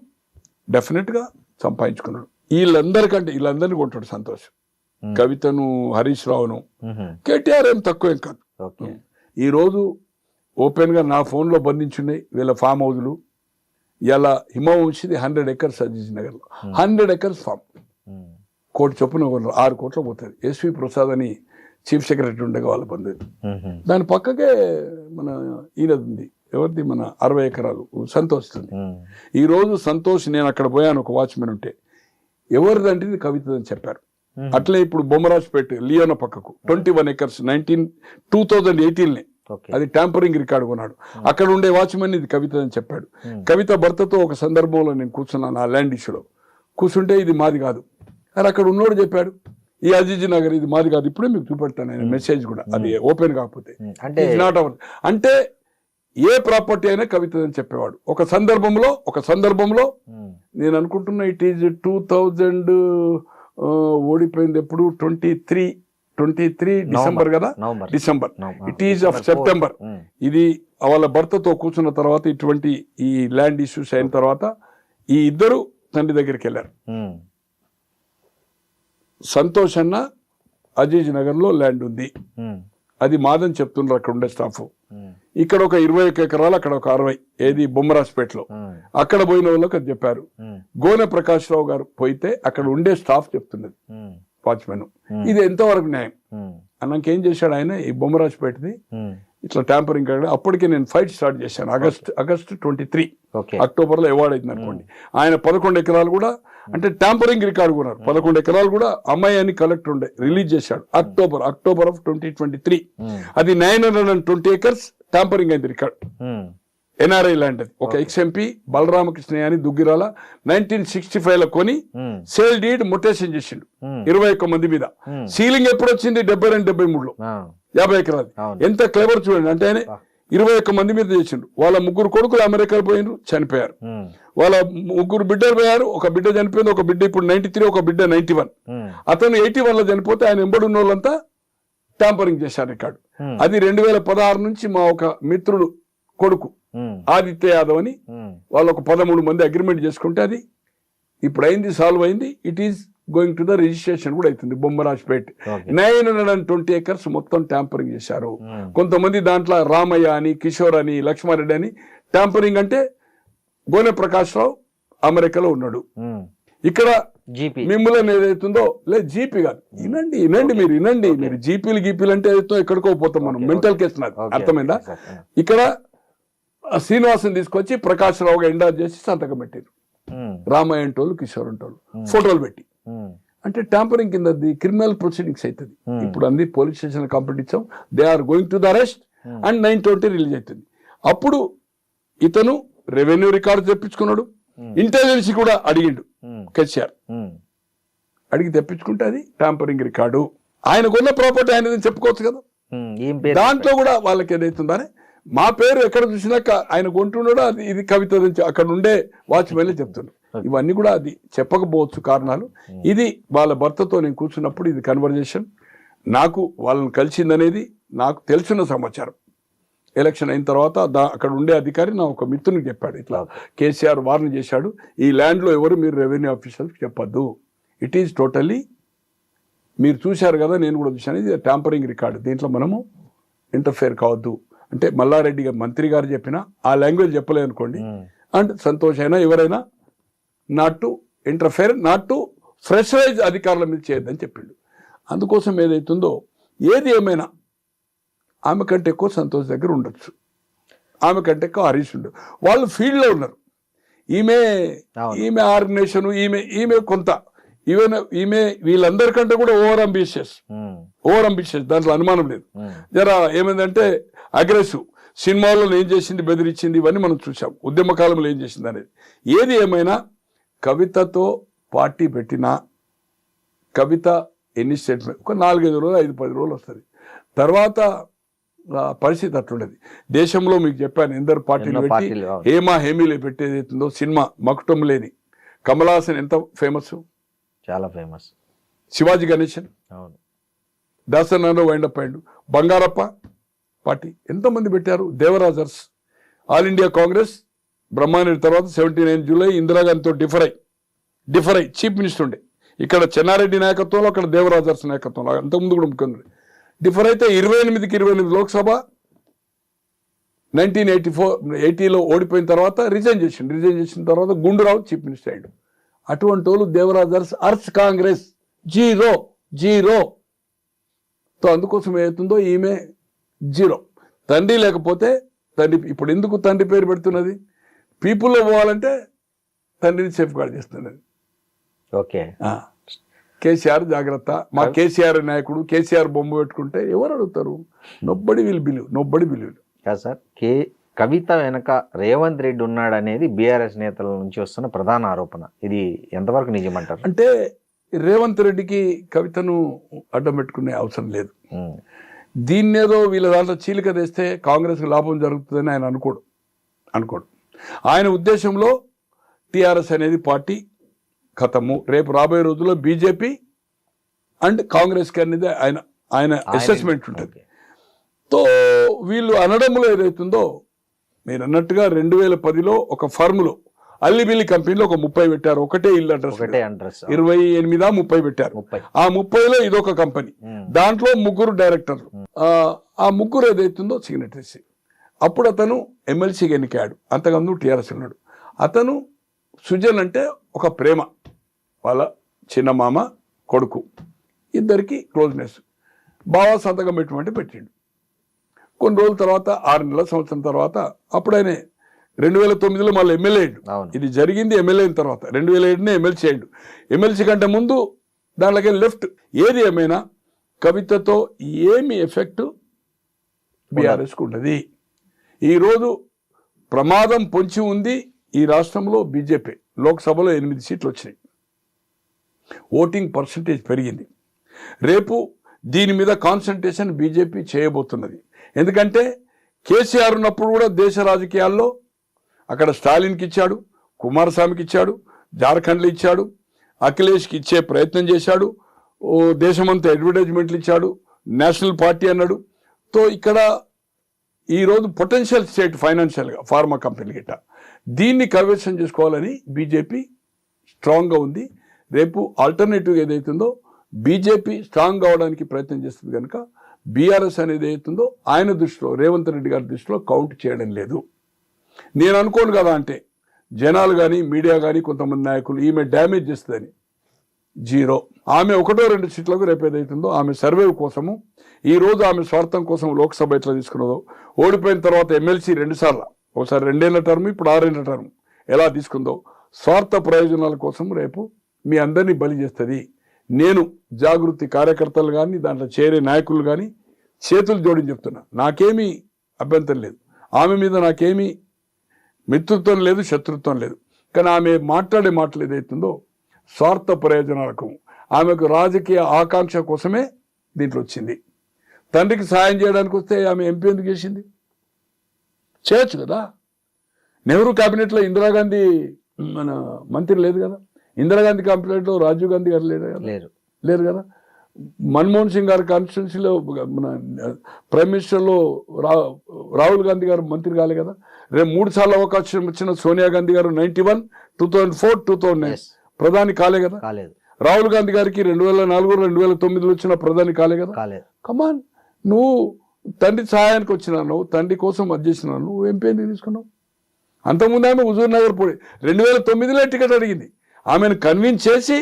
డెఫినెట్గా సంపాదించుకున్నాడు. వీళ్ళందరినీ కొంటాడు సంతోష్, కవితను, హరీష్ రావును. కేటీఆర్ ఏం తక్కువేం కాదు. ఈరోజు ఓపెన్ గా నా ఫోన్ లో బంధించున్నాయి వీళ్ళ ఫామ్ హౌజులు. ఇలా హిమవంశిది 100 acres అజీజ్ నగర్ లో 100 acres ఫామ్, 1 కోటి చొప్పున 6 కోట్లు పోతుంది. ఎస్వి ప్రసాద్ అని చీఫ్ సెక్రటరీ ఉండగా వాళ్ళ బంధువులు. దాని పక్కకే మన ఈయనది ఉంది, ఎవరిది, మన 60 ఎకరాలు సంతోష్. ఈ రోజు సంతోష్, నేను అక్కడ పోయాను, ఒక వాచ్మెన్ ఉంటే ఎవరిదంటే ఇది కవితదని చెప్పారు. అట్లే ఇప్పుడు బొమ్మరాజ్పేట లియోన పక్కకు 21 acres 2018 అది ట్యాంపరింగ్ రికార్డు కొన్నాడు. అక్కడ ఉండే వాచ్మెన్ ఇది కవిత అని చెప్పాడు. కవిత భర్తతో ఒక సందర్భంలో నేను కూర్చున్నాను ఆ ల్యాండ్ ఇష్యూలో. కూర్చుంటే ఇది మాది కాదు అని అక్కడ ఉన్నోడు చెప్పాడు. ఈ అజీజ్ నగర్ ఇది మాది కాదు, ఇప్పుడే మీకు చూపెడతాను నేను మెసేజ్ కూడా, అది ఓపెన్ కాకపోతే. అంటే ఏ ప్రాపర్టీ అయినా కవిత అని చెప్పేవాడు. ఒక సందర్భంలో నేను అనుకుంటున్నా ఇట్ ఈజ్ 2000 ఓడిపోయింది ఎప్పుడు, 23 డిసెంబర్ కదా, December, it is of September. ఇది వాళ్ళ భర్తతో కూర్చున్న తర్వాత ఇటువంటి ఈ ల్యాండ్ ఇష్యూస్ అయిన తర్వాత ఈ ఇద్దరు తండ్రి దగ్గరికి వెళ్ళారు. సంతోష్ అన్న అజీజ్ నగర్ లో ల్యాండ్ ఉంది, అది మాదని చెప్తున్నారు అక్కడ ఉండే స్టాఫ్. ఇక్కడ ఒక 21 ఎకరాలు, అక్కడ ఒక 60, ఏది బొమ్మరాజ్పేటలో. అక్కడ పోయిన వాళ్ళకి అది చెప్పారు. గోనె ప్రకాష్ రావు గారు పోయితే అక్కడ ఉండే స్టాఫ్ చెప్తున్నది, వాచ్మెన్. ఇది ఎంతవరకు న్యాయం అన్నాక ఏం చేశాడు ఆయన, ఈ బొమ్మరాజ్పేటది ఇట్లా ట్యాంపరింగ్. అప్పటికే నేను ఫైట్ స్టార్ట్ చేశాను. ఆగస్ట్ 23 అక్టోబర్ లో అవార్డు అయింది అనుకోండి. ఆయన 11 ఎకరాలు కూడా అంటే ట్యాంపరింగ్ రికార్డు కొన్నారు. 11 ఎకరాలు కూడా అమ్మాయి అని కలెక్టర్ ఉండే రిలీజ్ చేశాడు అక్టోబర్ ఆఫ్ 2023. అది 920 acres ట్యాంపరింగ్ అయింది రికార్డు. ఎన్ఆర్ఐ ల్యాండ్ అది. ఒక ఎక్స్ఎంపీ బలరామకృష్ణ అని దుగ్గిరాల 1965 లో కొని సేల్ డీడ్ మొటేషన్ చేసిండు 21 మంది మీద. సీలింగ్ ఎప్పుడు వచ్చింది 72-73లో 50 ఎకరాలు. ఎంత క్లెవర్ చూడండి. అంటే ఆయన 21 మంది మీద చేసిండు. వాళ్ళ 3 కొడుకులు అమెరికా పోయినారు, చనిపోయారు. వాళ్ళ 3 బిడ్డలు పోయారు, ఒక బిడ్డ చనిపోయింది, ఒక బిడ్డ ఇప్పుడు 93, ఒక బిడ్డ 91. అతను 81 లో చనిపోతే ఆయన ఎంబడి ఉన్న వాళ్ళంతా ట్యాంపరింగ్ చేశారు రికార్డు. అది 2016 నుంచి మా ఒక మిత్రుడు కొడుకు ఆదిత్య యాదవ్ అని వాళ్ళు ఒక 13 మంది అగ్రిమెంట్ చేసుకుంటే అది ఇప్పుడు అయింది, సాల్వ్ అయింది. It is going to the registration కూడా అవుతుంది. బొమ్మరాజ్పేట్ 920 acres మొత్తం ట్యాంపరింగ్ చేశారు. కొంతమంది దాంట్లో రామయ్య అని, కిషోర్ అని, లక్ష్మారెడ్డి అని. ట్యాంపరింగ్ అంటే గోనె ప్రకాష్ రావు అమెరికాలో ఉన్నాడు. ఇక్కడ మిమ్మల్ని ఏదైతుందో లేదు జీపీ కాదు. వినండి మీరు జీపీలు అంటే ఏదైతే ఎక్కడికో పోతాం మనం. మెంటల్ కేసు నాకు అర్థమైందా? ఇక్కడ శ్రీనివాసం తీసుకొచ్చి ప్రకాష్ రావుగా ఎండార్ చేసి సంతకం పెట్టారు. రామయ్య అంటోళ్ళు, కిషోర్ అంటోళ్ళు ఫోటోలు పెట్టి. అంటే ట్యాంపరింగ్ కింద క్రిమినల్ ప్రొసీడింగ్స్ అవుతుంది. ఇప్పుడు అన్ని పోలీస్ స్టేషన్ కంప్లైంట్ ఇచ్చాం. They are going to the arrest and 920 release అవుతుంది. అప్పుడు ఇతను రెవెన్యూ రికార్డు తెప్పించుకున్నాడు. ఇంటెలిజెన్స్ కూడా అడిగిండు కేసీఆర్. అడిగి తెప్పించుకుంటే అది ట్యాంపరింగ్ రికార్డు. ఆయన కొన్న ప్రాపర్టీ ఆయన చెప్పుకోవచ్చు కదా. దాంట్లో కూడా వాళ్ళకి ఏదైతుందని మా పేరు ఎక్కడ చూసినాక ఆయన కొంటున్నాడో అది ఇది కవిత నుంచి అక్కడ ఉండే వాచ్మెన్లే చెప్తున్నాడు. ఇవన్నీ కూడా అది చెప్పకపోవచ్చు కారణాలు. ఇది వాళ్ళ భర్తతో నేను కూర్చున్నప్పుడు ఇది కన్వర్జేషన్. నాకు వాళ్ళని కలిసిందనేది నాకు తెలిసిన సమాచారం. ఎలక్షన్ అయిన తర్వాత అక్కడ ఉండే అధికారి నా ఒక మిత్రునికి చెప్పాడు, ఇట్లా కేసీఆర్ వార్న్ చేశాడు, ఈ ల్యాండ్లో ఎవరు మీరు రెవెన్యూ ఆఫీసర్కి చెప్పొద్దు. ఇట్ ఈజ్ టోటల్లీ మీరు చూశారు కదా, నేను కూడా చూశాను, ఇది ట్యాంపరింగ్ రికార్డు. దీంట్లో మనము ఇంటర్ఫేర్ కావద్దు అంటే మల్లారెడ్డి గారు మంత్రి గారు చెప్పినా ఆ లాంగ్వేజ్ చెప్పలేదు అనుకోండి. అండ్ సంతోష్ అయినా ఎవరైనా not to interfere, not to pressurise అధికారుల మీద చేయొద్దని చెప్పిండు. అందుకోసం ఏదైతుందో ఏది ఏమైనా ఆమె కంటే ఎక్కువ సంతోష్ దగ్గర ఉండొచ్చు, ఆమె కంటే ఎక్కువ హరీష్ ఉండదు. వాళ్ళు ఫీల్డ్లో ఉన్నారు. ఈమె ఆర్గనైజేషన్, ఈమె కొంత ఈమె వీళ్ళందరికంటే కూడా ఓవర్ అంబిషియస్. దాంట్లో అనుమానం లేదు. జరా ఏమైందంటే అగ్రెసివ్. సినిమాల్లో ఏం చేసింది, బెదిరించింది, ఇవన్నీ మనం చూసాం. ఉద్యమ కాలంలో ఏం చేసింది అనేది. ఏది ఏమైనా కవితతో పార్టీ పెట్టినా కవిత ఎన్ని స్టేట్మెంట్ ఒక 4-5 రోజులు 5-10 రోజులు వస్తుంది. తర్వాత పరిస్థితి అట్లుండేది. దేశంలో మీకు చెప్పాను ఎందరు పార్టీలు పెట్టి హేమీలు పెట్టేది అవుతుందో. సినిమా మకుటం లేని కమల్ హాసన్ ఎంత ఫేమస్, చాలా ఫేమస్. శివాజీ గణేశన్, దాసనారాయణ వైండప్ అయ్యిండు. బంగారప్ప పార్టీ ఎంతమంది పెట్టారు. దేవరాజర్స్, ఆల్ ఇండియా కాంగ్రెస్ బ్రహ్మారెడ్డి తర్వాత 79 జూలై ఇందిరాగాంధీతో డిఫర్ అయ్యి చీఫ్ మినిస్టర్ ఉండే. ఇక్కడ చెన్నారెడ్డి నాయకత్వంలో, అక్కడ దేవరాజర్స్ నాయకత్వంలో, అంతకుముందు కూడా ముఖ్యమంత్రి డిఫర్ అయితే 28కి 28 లోక్సభ 1980లో ఓడిపోయిన తర్వాత రిజైన్ చేసిన తర్వాత గుండూరావు చీఫ్ మినిస్టర్ అయ్యాడు. అటువంటి వాళ్ళు దేవరాజర్స్ అర్స్ కాంగ్రెస్ జీరో. అందుకోసం ఏమవుతుందో ఈమె జీరో. తండ్రి లేకపోతే తండ్రి. ఇప్పుడు ఎందుకు తండ్రి పేరు పెడుతున్నది? పీపుల్లో పోవాలంటే తండ్రిని సేఫ్ గార్డ్ చేస్తున్నది. ఓకే, కేసీఆర్ జాగ్రత్త. మా కేసీఆర్ నాయకుడు, కేసీఆర్ బొమ్మ పెట్టుకుంటే ఎవరు అడుగుతారు? నోబడీ విల్ బిలీవ్ కాదు సార్. కవిత వెనక రేవంత్ రెడ్డి ఉన్నాడనేది బీఆర్ఎస్ నేతల నుంచి వస్తున్న ప్రధాన ఆరోపణ. ఇది ఎంతవరకు నిజమంటారు? అంటే రేవంత్ రెడ్డికి కవితను అడ్డం పెట్టుకునే అవసరం లేదు. దీన్నేదో వీళ్ళ దాంట్లో చీలిక తెస్తే కాంగ్రెస్కి లాభం జరుగుతుందని ఆయన అనుకోడు. ఆయన ఉద్దేశంలో టీఆర్ఎస్ అనేది పార్టీ ఖతము. రేపు రాబోయే రోజుల్లో బీజేపీ అండ్ కాంగ్రెస్కి అనేది ఆయన అసెస్మెంట్ ఉంటుంది. తో వీళ్ళు అనడంలో ఏదైతుందో మీరు అన్నట్టుగా 2010లో ఒక ఫర్మ్లో అల్లిబిల్లి కంపెనీలో ఒక 30 పెట్టారు. ఒకటే ఇల్లు అడ్రస్ 28-30 పెట్టారు. ఆ 30లో ఇదొక కంపెనీ. దాంట్లో 3 డైరెక్టర్లు. ఆ 3 ఏదైతుందో సిగ్నేటరీస్. అప్పుడు అతను ఎమ్మెల్సీకి ఎన్నికాడు. అంతకుముందు టీఆర్ఎస్ ఉన్నాడు. అతను సుజన్ అంటే ఒక ప్రేమ, వాళ్ళ చిన్నమామ కొడుకు, ఇద్దరికి క్లోజ్నెస్. బాగా సంతకం పెట్టమంటే పెట్టిండు. కొన్ని రోజుల తర్వాత 6 నెలల సంవత్సరం తర్వాత అప్పుడు ఆయన 2009లో మళ్ళీ ఎమ్మెల్యే అయ్యాడు. ఇది జరిగింది ఎమ్మెల్యే అయిన తర్వాత. 2007 ఎమ్మెల్సీ అయ్యాడు. ఎమ్మెల్సీ కంటే ముందు దాంట్లోకి లెఫ్ట్. ఏది ఏమైనా కవితతో ఏమి ఎఫెక్ట్ బీఆర్ఎస్కు ఉండదు. ఈరోజు ప్రమాదం పొంచి ఉంది ఈ రాష్ట్రంలో. బీజేపీ లోక్సభలో 8 సీట్లు వచ్చినాయి. ఓటింగ్ పర్సంటేజ్ పెరిగింది. రేపు దీని మీద కాన్సన్ట్రేషన్ బీజేపీ చేయబోతున్నది. ఎందుకంటే కేసీఆర్ ఉన్నప్పుడు కూడా దేశ రాజకీయాల్లో అక్కడ స్టాలిన్కి ఇచ్చాడు, కుమారస్వామికి ఇచ్చాడు, జార్ఖండ్లో ఇచ్చాడు, అఖిలేష్కి ఇచ్చే ప్రయత్నం చేశాడు, దేశమంతా అడ్వర్టైజ్మెంట్లు ఇచ్చాడు, నేషనల్ పార్టీ అన్నాడు. తో ఇక్కడ ఈరోజు పొటెన్షియల్ స్టేట్ ఫైనాన్షియల్గా ఫార్మా కంపెనీ గిట్ట దీన్ని కైవసం చేసుకోవాలని బీజేపీ స్ట్రాంగ్గా ఉంది. రేపు ఆల్టర్నేటివ్ ఏదైతుందో బీజేపీ స్ట్రాంగ్ కావడానికి ప్రయత్నం చేస్తుంది కనుక బీఆర్ఎస్ అనేది ఏదైతుందో ఆయన దృష్టిలో రేవంత్ రెడ్డి గారి దృష్టిలో కౌంట్ చేయడం లేదు. నేను అనుకోను కదా అంటే జనాలు కానీ మీడియా కానీ కొంతమంది నాయకులు ఈమె డ్యామేజ్ చేస్తుందని. జీరో. ఆమె 1-2 సీట్లకు రేపు ఏదైతుందో ఆమె సర్వే కోసము ఈరోజు ఆమె స్వార్థం కోసం లోక్సభ ఎట్లా తీసుకున్నదో, ఓడిపోయిన తర్వాత ఎమ్మెల్సీ 2 సార్లు, ఒకసారి 2 ఏళ్ల టర్మ్, ఇప్పుడు 6 ఏళ్ల టర్మ్ ఎలా తీసుకుందో స్వార్థ ప్రయోజనాల కోసం రేపు మీ అందరినీ బలి చేస్తుంది. నేను జాగృతి కార్యకర్తలు కానీ దాంట్లో చేరే నాయకులు కానీ చేతులు జోడించి చెప్తున్నా, నాకేమీ అభ్యంతరం లేదు, ఆమె మీద నాకేమీ మిత్రుత్వం లేదు, శత్రుత్వం లేదు. కానీ ఆమె మాట్లాడే మాటలు ఏదైతుందో స్వార్థ ప్రయోజనాలకు, ఆమెకు రాజకీయ ఆకాంక్ష కోసమే దీంట్లో వచ్చింది. తండ్రికి సాయం చేయడానికి వస్తే ఆమె ఎంపీ ఎందుకు చేసింది? చేయొచ్చు కదా. నెహ్రూ క్యాబినెట్లో ఇందిరాగాంధీ మన మంత్రి లేదు కదా, ఇందిరాగాంధీ క్యాబినెట్లో రాజీవ్ గాంధీ గారు లేరు కదా. మన్మోహన్ సింగ్ గారి కాన్స్టిట్యున్సీలో మన ప్రైమ్ మినిస్టర్లో రాహుల్ గాంధీ గారు మంత్రి కాలే కదా. రేపు 3 సార్లు అవకాశం వచ్చిన సోనియా గాంధీ గారు 91, 2004, 2009 ప్రధాని కాలే కదా. రాహుల్ గాంధీ గారికి 2004, 2009 వచ్చిన ప్రధాని కాలే కదా. కమాన్, నువ్వు తండ్రి సహాయానికి వచ్చినాను, తండ్రి కోసం అది చేసినాను, నువ్వు ఎంపీ ఎందుకు తీసుకున్నావు? అంతకుముందు ఆమె హుజూర్ నగర్ 2009లో టికెట్ అడిగింది. ఆమెను కన్విన్స్ చేసి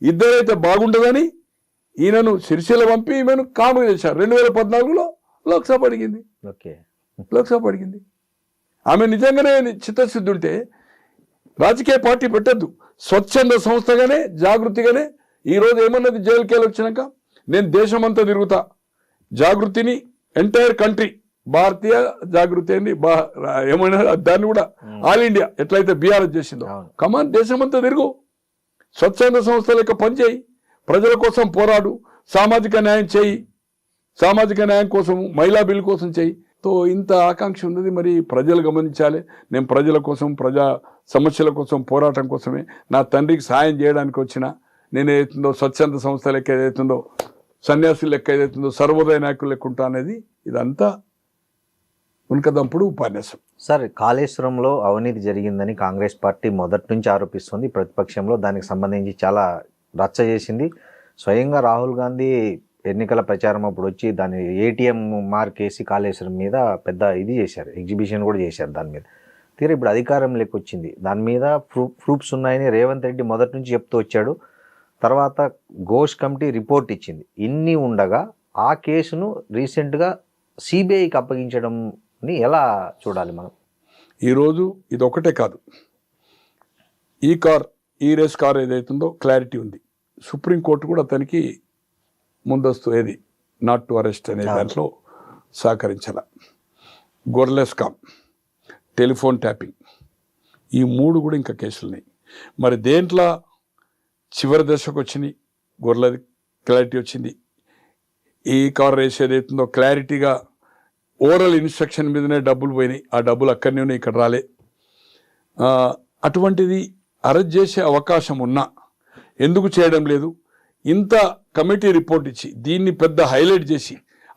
ఇద్దరైతే బాగుండదని ఈయనను సిరిసిల్ల పంపి ఈమెను కామెంట్ చేశారు. 2014లో లోక్సభ అడిగింది. ఆమె నిజంగానే చిత్తశుద్ధి ఉంటే రాజకీయ పార్టీ పెట్టద్దు, స్వచ్ఛంద సంస్థగానే జాగృతిగానే. ఈరోజు ఏమన్నది జైలుకేళ్ళు వచ్చినాక, నేను దేశమంతా తిరుగుతా, జాగృతిని ఎంటైర్ కంట్రీ భారతీయ జాగృతి అని ఏమైనా దాన్ని కూడా ఆల్ ఇండియా ఎట్లయితే బీఆర్ఎస్ చేసిందో, కమాన్ దేశమంతా తిరుగు, స్వచ్ఛంద సంస్థ లెక్క పనిచేయి, ప్రజల కోసం పోరాడు, సామాజిక న్యాయం చేయి, సామాజిక న్యాయం కోసం మహిళా బిల్లు కోసం చేయి. తో ఇంత ఆకాంక్ష ఉన్నది, మరి ప్రజలు గమనించాలి. నేను ప్రజల కోసం, ప్రజా సమస్యల కోసం, పోరాటం కోసమే నా తండ్రికి సాయం చేయడానికి వచ్చిన, నేను ఏదైతుందో స్వచ్ఛంద సంస్థ లెక్క ఏదైతుందో, సన్యాసులు లెక్క ఏదైతుందో, సర్వోదయ నాయకులు లెక్క ఉంటా అనేది ఇదంతా ఉనకదంపుడు ఉపన్యాసం. సార్, కాళేశ్వరంలో అవినీతి జరిగిందని కాంగ్రెస్ పార్టీ మొదటి నుంచి ఆరోపిస్తుంది. ప్రతిపక్షంలో దానికి సంబంధించి చాలా రచ్చ చేసింది. స్వయంగా రాహుల్ గాంధీ ఎన్నికల ప్రచారం అప్పుడు వచ్చి దాన్ని ఏటీఎం మార్క్ వేసి కాళేశ్వరం మీద పెద్ద ఇది చేశారు, ఎగ్జిబిషన్ కూడా చేశారు దాని మీద. తీరా ఇప్పుడు అధికారంలోకి వచ్చింది, దాని మీద ప్రూఫ్స్ ఉన్నాయని రేవంత్ రెడ్డి మొదటి నుంచి చెప్తూ వచ్చాడు. తర్వాత ఘోష్ కమిటీ రిపోర్ట్ ఇచ్చింది. ఇన్ని ఉండగా ఆ కేసును రీసెంట్గా సిబిఐకి అప్పగించడంని ఎలా చూడాలి మనం? ఈరోజు ఇది ఒకటే కాదు, ఈ రేస్ కార్ ఏదైతుందో క్లారిటీ ఉంది. సుప్రీంకోర్టు కూడా అతనికి ముందస్తు ఏది నాట్ టు అరెస్ట్ అనే దాంట్లో సహకరించాల. గొర్రెల స్కామ్, టెలిఫోన్ ట్యాపింగ్, ఈ 3 కూడా ఇంకా కేసులున్నాయి. మరి దేంట్లో చివరి దశకు వచ్చినాయి, గొర్రెలది క్లారిటీ వచ్చింది. ఈ కార్ రేస్ ఏదైతుందో క్లారిటీగా ఓరల్ ఇన్స్ట్రక్షన్ మీదనే డబ్బులు పోయినాయి, ఆ డబ్బులు అక్కడనే ఉన్నాయి, ఇక్కడ రాలే. అటువంటిది అరెస్ట్ చేసే అవకాశం ఉన్నా ఎందుకు చేయడం లేదు? ఇంత కమిటీ రిపోర్ట్ ఇచ్చి దీన్ని పెద్ద హైలైట్ చేసి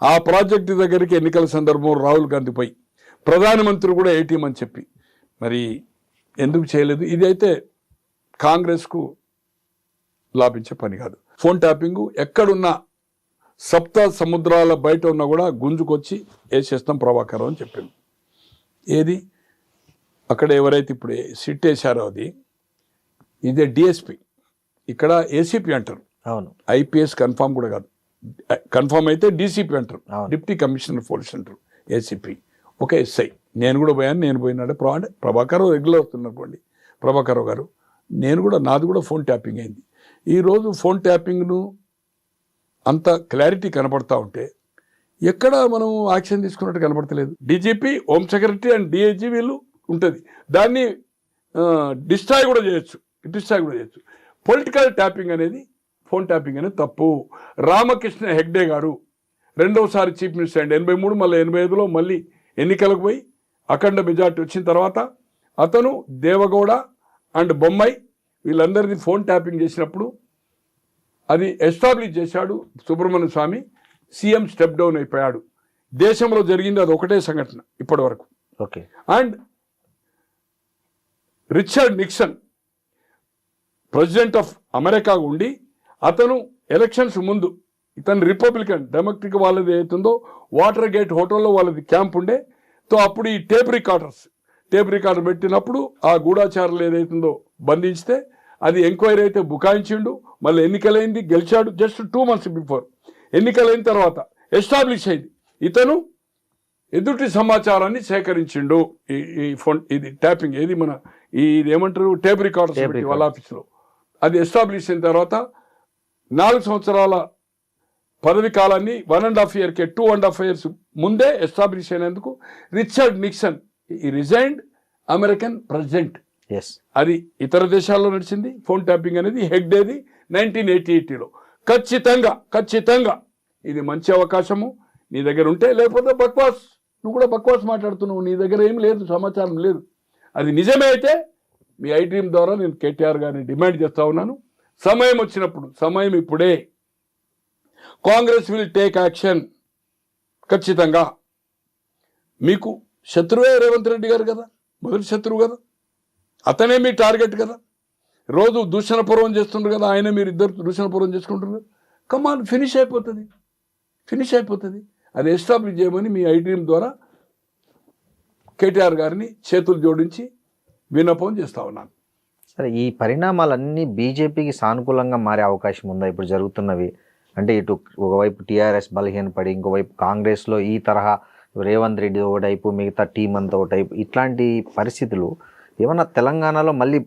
ఆ ప్రాజెక్టు దగ్గరికి ఎన్నికల సందర్భంలో రాహుల్ గాంధీ పోయి ప్రధానమంత్రి కూడా ఏటీఎం అని చెప్పి మరి ఎందుకు చేయలేదు? ఇది అయితే కాంగ్రెస్కు లాభించే పని కాదు. ఫోన్ ట్యాపింగు ఎక్కడున్నా సప్త సముద్రాల బయట ఉన్నా కూడా గుంజుకొచ్చి వేసేస్తాం ప్రభాకరం అని చెప్పింది. ఏది అక్కడ ఎవరైతే ఇప్పుడు సిట్ వేశారో అది ఇదే డిఎస్పి, ఇక్కడ ఏసీపీ అంటారు. అవును, ఐపీఎస్ కన్ఫామ్ కూడా కాదు, కన్ఫామ్ అయితే డీసీపీ అంటారు, డిప్టీ కమిషనర్ పోలీస్ అంటారు. ఏసీపీ ఒక ఎస్ఐ. నేను కూడా పోయాను, నేను పోయినాడే ప్రభాకర్ రెగ్యులర్ అవుతున్ననుకోండి, ప్రభాకర్ గారు నేను కూడా, నాది కూడా ఫోన్ ట్యాపింగ్ అయింది. ఈరోజు ఫోన్ ట్యాపింగ్ను అంత క్లారిటీ కనపడతా ఉంటే ఎక్కడ మనం యాక్షన్ తీసుకున్నట్టు కనపడతలేదు. DGP, home secretary and DIG వీళ్ళు ఉంటుంది, దాన్ని డిస్ట్రాయ్ కూడా చేయొచ్చు. పొలిటికల్ ట్యాపింగ్ అనేది, ఫోన్ ట్యాపింగ్ అనేది తప్పు. రామకృష్ణ హెగ్డే గారు 2వసారి చీఫ్ మినిస్టర్ అండి, 83 మళ్ళీ 85లో మళ్ళీ ఎన్నికలకు పోయి అఖండ మెజార్టీ వచ్చిన తర్వాత అతను దేవగౌడ అండ్ బొమ్మాయి వీళ్ళందరినీ ఫోన్ ట్యాపింగ్ చేసినప్పుడు అది ఎస్టాబ్లిష్ చేశాడు సుబ్రహ్మణ్య స్వామి. సీఎం స్టెప్ డౌన్ అయిపోయాడు. దేశంలో జరిగింది అది ఒకటే సంఘటన ఇప్పటి వరకు. Okay. And Richard Nixon president of America ఉండి అతను ఎలక్షన్స్ ముందు ఇతను రిపబ్లికన్ డెమోక్రటిక్ వాళ్ళది అవుతుందో వాటర్ గేట్ హోటల్లో వాళ్ళది క్యాంప్ ఉండే. సో అప్పుడు ఈ టేప్ రికార్డర్ పెట్టినప్పుడు ఆ గూఢాచారులు ఏదైతుందో బంధించితే అది ఎంక్వైరీ అయితే బుకాయించిండు. మళ్ళీ ఎన్నికలైంది, గెలిచాడు. జస్ట్ 2 months బిఫోర్ ఎన్నికలైన తర్వాత ఎస్టాబ్లిష్ అయింది ఇతను ఎదుటి సమాచారాన్ని సేకరించిండు. ఈ ఫోన్ ఇది ట్యాపింగ్ ఏది మన ఇది ఏమంటారు టేప్ రికార్డర్స్ పెట్టి వాళ్ళ ఆఫీస్లో అది ఎస్టాబ్లిష్ అయిన తర్వాత 4 సంవత్సరాల పదవి కాలాన్ని 1.5 year 2.5 years ముందే ఎస్టాబ్లిష్ అయినందుకు రిచర్డ్ నిక్సన్ ఈ రిజైన్డ్ అమెరికన్ ప్రెసిడెంట్. అది ఇతర దేశాల్లో నడిచింది ఫోన్ ట్యాపింగ్ అనేది. హెగ్డేది 1988లో. ఖచ్చితంగా ఇది మంచి అవకాశము నీ దగ్గర ఉంటే. లేకపోతే బక్వాస్, నువ్వు కూడా బక్వాస్ మాట్లాడుతున్నావు, నీ దగ్గర ఏం లేదు, సమాచారం లేదు. అది నిజమే అయితే మీ ఐ డ్రీమ్ ద్వారా నేను కేటీఆర్ గారిని డిమాండ్ చేస్తా ఉన్నాను, సమయం వచ్చినప్పుడు, సమయం ఇప్పుడే, కాంగ్రెస్ విల్ టేక్ యాక్షన్. ఖచ్చితంగా మీకు శత్రువే రేవంత్ రెడ్డి గారు కదా, మొదటి శత్రువు కదా, అతనే మీ టార్గెట్ కదా, రోజు దూషణపూర్వం చేస్తుండ్రు కదా, ఆయన మీరు ఇద్దరు దూషణపూర్వం చేసుకుంటారు కదా. కమాన్, ఫినిష్ అయిపోతుంది. అది ఎస్టాబ్లిష్ చేయమని మీ ఐ డ్రీమ్ ద్వారా కేటీఆర్ గారిని చేతులు జోడించి విన్నపం చేస్తా ఉన్నాను. సరే, ఈ పరిణామాలన్నీ బీజేపీకి సానుకూలంగా మారే అవకాశం ఉందా ఇప్పుడు జరుగుతున్నవి? అంటే ఇటు ఒకవైపు టీఆర్ఎస్ బలహీనపడి, ఇంకోవైపు కాంగ్రెస్లో ఈ తరహా రేవంత్ రెడ్డి ఒకటైపు, మిగతా టీం అంతా ఒకటైపు, ఇట్లాంటి పరిస్థితులు ఏమన్నా తెలంగాణలో మళ్ళీ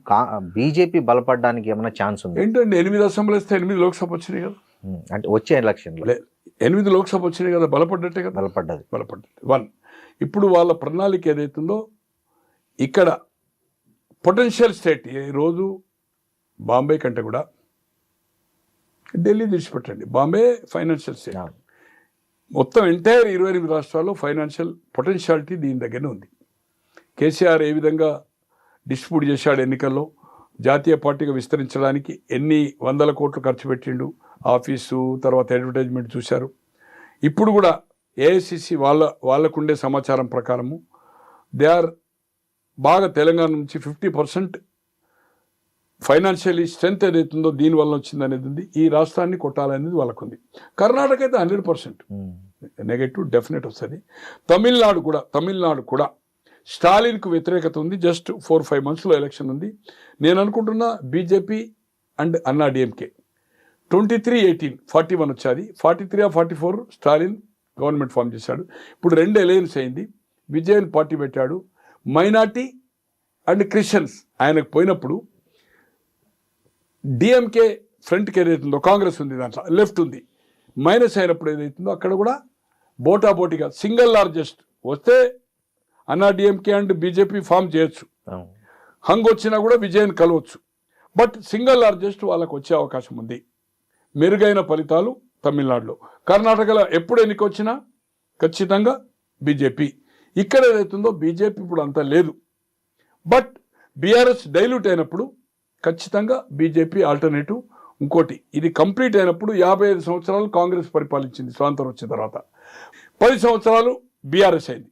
బీజేపీ బలపడడానికి ఏమైనా ఛాన్స్ ఉంది? ఏంటంటే 8 అసెంబ్లీ వస్తే 8 లోక్సభ వచ్చినాయి కదా, అంటే వచ్చే ఎలక్షన్లో 8 లోక్సభ వచ్చినాయి కదా, బలపడ్డట్టే కదా. బలపడ్డది. 1 ఇప్పుడు వాళ్ళ ప్రణాళిక ఏదైతుందో ఇక్కడ పొటెన్షియల్ స్టేట్, ఈరోజు బాంబే కంటే కూడా ఢిల్లీ తీసిపెట్టండి, బాంబే ఫైనాన్షియల్ స్టేట్. మొత్తం ఎంటైర్ 28 రాష్ట్రాల్లో ఫైనాన్షియల్ పొటెన్షియాలిటీ దీని దగ్గరనే ఉంది. కేసీఆర్ ఏ విధంగా డిస్ట్రిబ్యూట్ చేశాడు ఎన్నికల్లో, జాతీయ పార్టీగా విస్తరించడానికి ఎన్ని 100 కోట్లు ఖర్చు పెట్టిండు, ఆఫీసు తర్వాత అడ్వర్టైజ్మెంట్ చూశారు. ఇప్పుడు కూడా ఏఐసిసి వాళ్ళకుండే సమాచారం ప్రకారము దే ఆర్ బాగా తెలంగాణ నుంచి 50% ఫైనాన్షియలీ స్ట్రెంత్ ఏదైతుందో దీనివల్ల వచ్చిందనేది ఉంది. ఈ రాష్ట్రాన్ని కొట్టాలనేది వాళ్ళకుంది. కర్ణాటక అయితే 100% నెగటివ్ డెఫినెట్ వస్తుంది. తమిళనాడు కూడా స్టాలిన్కు వ్యతిరేకత ఉంది. జస్ట్ 4-5 monthsలో ఎలక్షన్ ఉంది. నేను అనుకుంటున్నా బీజేపీ అండ్ అన్నా డిఎంకే 23-18 41 వచ్చాది, 43-44 స్టాలిన్ గవర్నమెంట్ ఫామ్ చేశాడు. ఇప్పుడు 2 అలయన్స్ అయింది. విజయన్ పార్టీ పెట్టాడు. మైనార్టీ అండ్ క్రిస్టియన్స్ ఆయనకు పోయినప్పుడు డిఎంకే ఫ్రంట్కి ఏదైతుందో కాంగ్రెస్ ఉంది, దాంట్లో లెఫ్ట్ ఉంది, మైనస్ అయినప్పుడు ఏదైతుందో అక్కడ కూడా బోటాబోటీగా సింగిల్ లార్జెస్ట్ వస్తే అన్నా డిఎంకే అండ్ బీజేపీ ఫామ్ చేయొచ్చు, హంగ్ వచ్చినా కూడా విజయన్ కలవచ్చు. బట్ సింగిల్ లార్జెస్ట్ వాళ్ళకు వచ్చే అవకాశం ఉంది. మెరుగైన ఫలితాలు తమిళనాడులో. కర్ణాటకలో ఎప్పుడు ఎన్నిక వచ్చినా ఖచ్చితంగా బీజేపీ. ఇక్కడ ఏదైతుందో బీజేపీ ఇప్పుడు అంత లేదు. బట్ బీఆర్ఎస్ డైల్యూట్ అయినప్పుడు ఖచ్చితంగా బీజేపీ ఆల్టర్నేటివ్. ఇంకోటి, ఇది కంప్లీట్ అయినప్పుడు 55 సంవత్సరాలు కాంగ్రెస్ పరిపాలించింది స్వాతంత్రం వచ్చిన తర్వాత, 10 సంవత్సరాలు బీఆర్ఎస్ అయింది.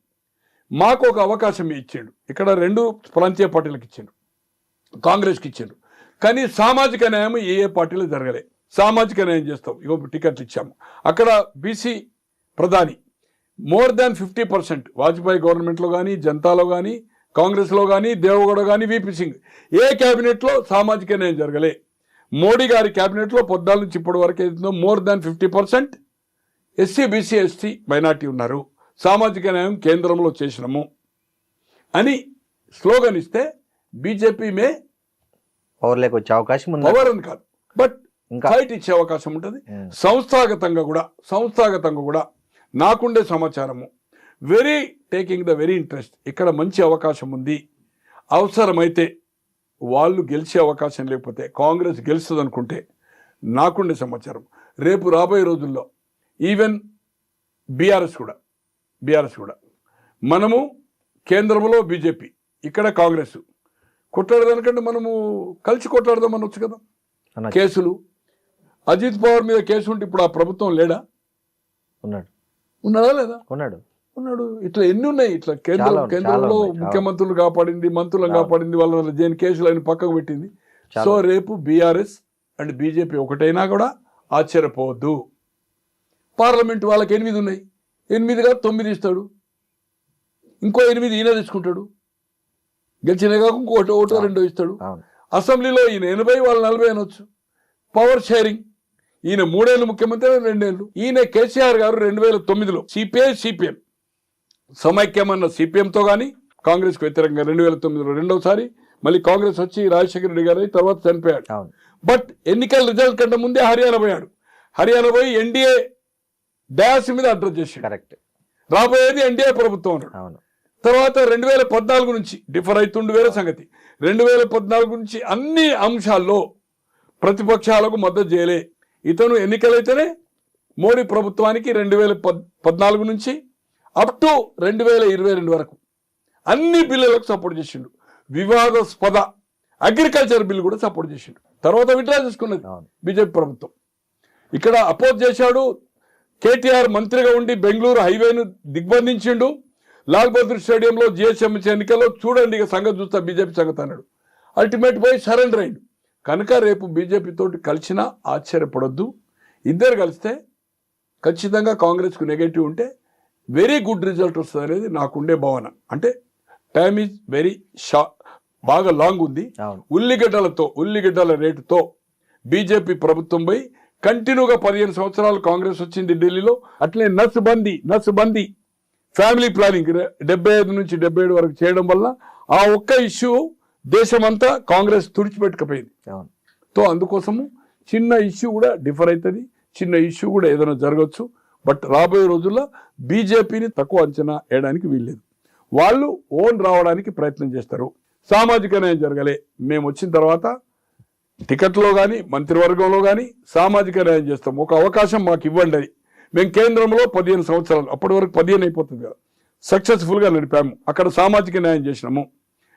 మాకు ఒక అవకాశం ఇచ్చిండు. ఇక్కడ 2 ప్రాంతీయ పార్టీలకు ఇచ్చిండు, కాంగ్రెస్కి ఇచ్చిండు. కానీ సామాజిక న్యాయం ఏ పార్టీలో జరగలే. సామాజిక న్యాయం చేస్తాం, ఇగో టికెట్లు ఇచ్చాము. అక్కడ బీసీ ప్రధాని మోర్ దాన్ 50%, వాజ్పేయి గవర్నమెంట్లో కానీ, జనతాలో కానీ, కాంగ్రెస్లో కానీ, దేవగౌడ కానీ, వీపీ సింగ్ ఏ క్యాబినెట్లో సామాజిక న్యాయం జరగలే. మోడీ గారి క్యాబినెట్లో పొద్దాల నుంచి ఇప్పటి వరకు ఏదో more than 50% SC, BC, ST, minority ఉన్నారు. సామాజిక న్యాయం కేంద్రంలో చేసినాము అని స్లోగన్ ఇస్తే బీజేపీ మే పవర్లోకి వచ్చే అవకాశం ఉంది. పవర్ అని కాదు, బట్ ఫైట్ ఇచ్చే అవకాశం ఉంటుంది. సంస్థాగతంగా కూడా నాకుండే సమాచారము very taking the very interest. ఇక్కడ మంచి అవకాశం ఉంది. అవసరమైతే వాళ్ళు గెలిచే అవకాశం లేకపోతే కాంగ్రెస్ గెలుస్తుంది అనుకుంటే నాకుండే సమాచారం రేపు రాబోయే రోజుల్లో ఈవెన్ బీఆర్ఎస్ కూడా మనము కేంద్రంలో బీజేపీ, ఇక్కడ కాంగ్రెస్ కొట్లాడదానికంటే మనము కలిసి కొట్లాడదాం అనొచ్చు కదా. కేసులు అజిత్ పవార్ మీద కేసు ఉంటే ఇప్పుడు ఆ ప్రభుత్వం లేడా? ఉన్నాడు. ఉన్నాడా లేదా? ఉన్నాడు. ఉన్నాడు. ఇట్లా ఎన్ని ఉన్నాయి, ఇట్లా చాలా కేంద్రంలో ఉన్నాయి. ముఖ్యమంత్రులు కాపాడింది, మంత్రులను కాపాడింది, వాళ్ళ జైలు కేసులు ఆయన పక్కకు పెట్టింది. సో రేపు బీఆర్ఎస్ అండ్ బీజేపీ ఒకటైనా కూడా ఆశ్చర్యపోవద్దు. పార్లమెంట్ వాళ్ళకి 8 ఉన్నాయి, 8 కాదు 9 ఇస్తాడు, ఇంకో 8 ఈయన తెచ్చుకుంటాడు, గెలిచిన కాక ఒకటో రెండో ఇస్తాడు. అసెంబ్లీలో ఈయన 80 వాళ్ళు 40 అనొచ్చు. పవర్ షేరింగ్, ఈయన 3 ఏళ్ళు ముఖ్యమంత్రి, 2 ఏళ్ళు. ఈయన కేసీఆర్ గారు 2009లో సిపిఎం సమైక్యమన్న సిపిఎంతో కానీ కాంగ్రెస్కి వ్యతిరేకంగా 2009లో రెండోసారి మళ్ళీ కాంగ్రెస్ వచ్చి రాజశేఖర రెడ్డి గారు తర్వాత చనిపోయాడు. బట్ ఎన్నికల రిజల్ట్ కంటే ముందే హర్యానా పోయాడు. హర్యానా పోయి ఎన్డీఏ డయాస్ మీద అడ్రస్ చేసి కరెక్ట్ రాబోయేది ఎన్డీఏ ప్రభుత్వం అన్నాడు. తర్వాత 2014 నుంచి డిఫర్ అవుతుండే వేరే సంగతి. 2014 నుంచి అన్ని అంశాల్లో ప్రతిపక్షాలకు మద్దతు చేయలే. ఇతను ఎన్నికలైతేనే మోడీ ప్రభుత్వానికి 2014 నుంచి అప్ టు 2022 వరకు అన్ని బిల్లులకు సపోర్ట్ చేసిండు. వివాదాస్పద అగ్రికల్చర్ బిల్ కూడా సపోర్ట్ చేసిండు. తర్వాత విత్డ్రా చేసుకున్నది బీజేపీ ప్రభుత్వం. ఇక్కడ అపోజ్ చేశాడు. కేటీఆర్ మంత్రిగా ఉండి బెంగళూరు హైవేను దిగ్బంధించిండు. లాల్ బహదూర్ స్టేడియంలో జిహెచ్ఎంసీ ఎన్నికల్లో చూడండి ఇక సంగతి చూస్తా బీజేపీ సంగతి అన్నాడు. అల్టిమేట్ పోయి సరెండర్ అయిండు. కనుక రేపు బీజేపీ తోటి కలిసినా ఆశ్చర్యపడొద్దు. ఇద్దరు కలిస్తే ఖచ్చితంగా కాంగ్రెస్కు నెగటివ్ ఉంటే వెరీ గుడ్ రిజల్ట్ వస్తుంది అనేది నాకుండే భావన. అంటే టైమ్ ఈజ్ వెరీ బాగా లాంగ్ ఉంది. ఉల్లిగడ్డల రేటుతో బీజేపీ ప్రభుత్వం పోయి కంటిన్యూగా 15 సంవత్సరాలు కాంగ్రెస్ వచ్చింది ఢిల్లీలో. అట్లే నస్బందీ ఫ్యామిలీ ప్లానింగ్ 75 నుంచి 77 వరకు చేయడం వల్ల ఆ ఒక్క ఇష్యూ దేశమంతా కాంగ్రెస్ తుడిచిపెట్టుకపోయింది. సో అందుకోసము చిన్న ఇష్యూ కూడా డిఫర్ అవుతుంది, చిన్న ఇష్యూ కూడా ఏదైనా జరగచ్చు. బట్ రాబోయే రోజుల్లో బీజేపీని తక్కువ అంచనా వేయడానికి వీల్లేదు. వాళ్ళు ఓన్ రావడానికి ప్రయత్నం చేస్తారు. సామాజిక న్యాయం జరగలే, మేము వచ్చిన తర్వాత టికెట్లో కానీ మంత్రివర్గంలో కానీ సామాజిక న్యాయం చేస్తాం, ఒక అవకాశం మాకు ఇవ్వండి అని. మేము కేంద్రంలో 15 సంవత్సరాలు, అప్పటి వరకు 15 అయిపోతుంది కదా, సక్సెస్ఫుల్గా నడిపాము. అక్కడ సామాజిక న్యాయం చేసినాము.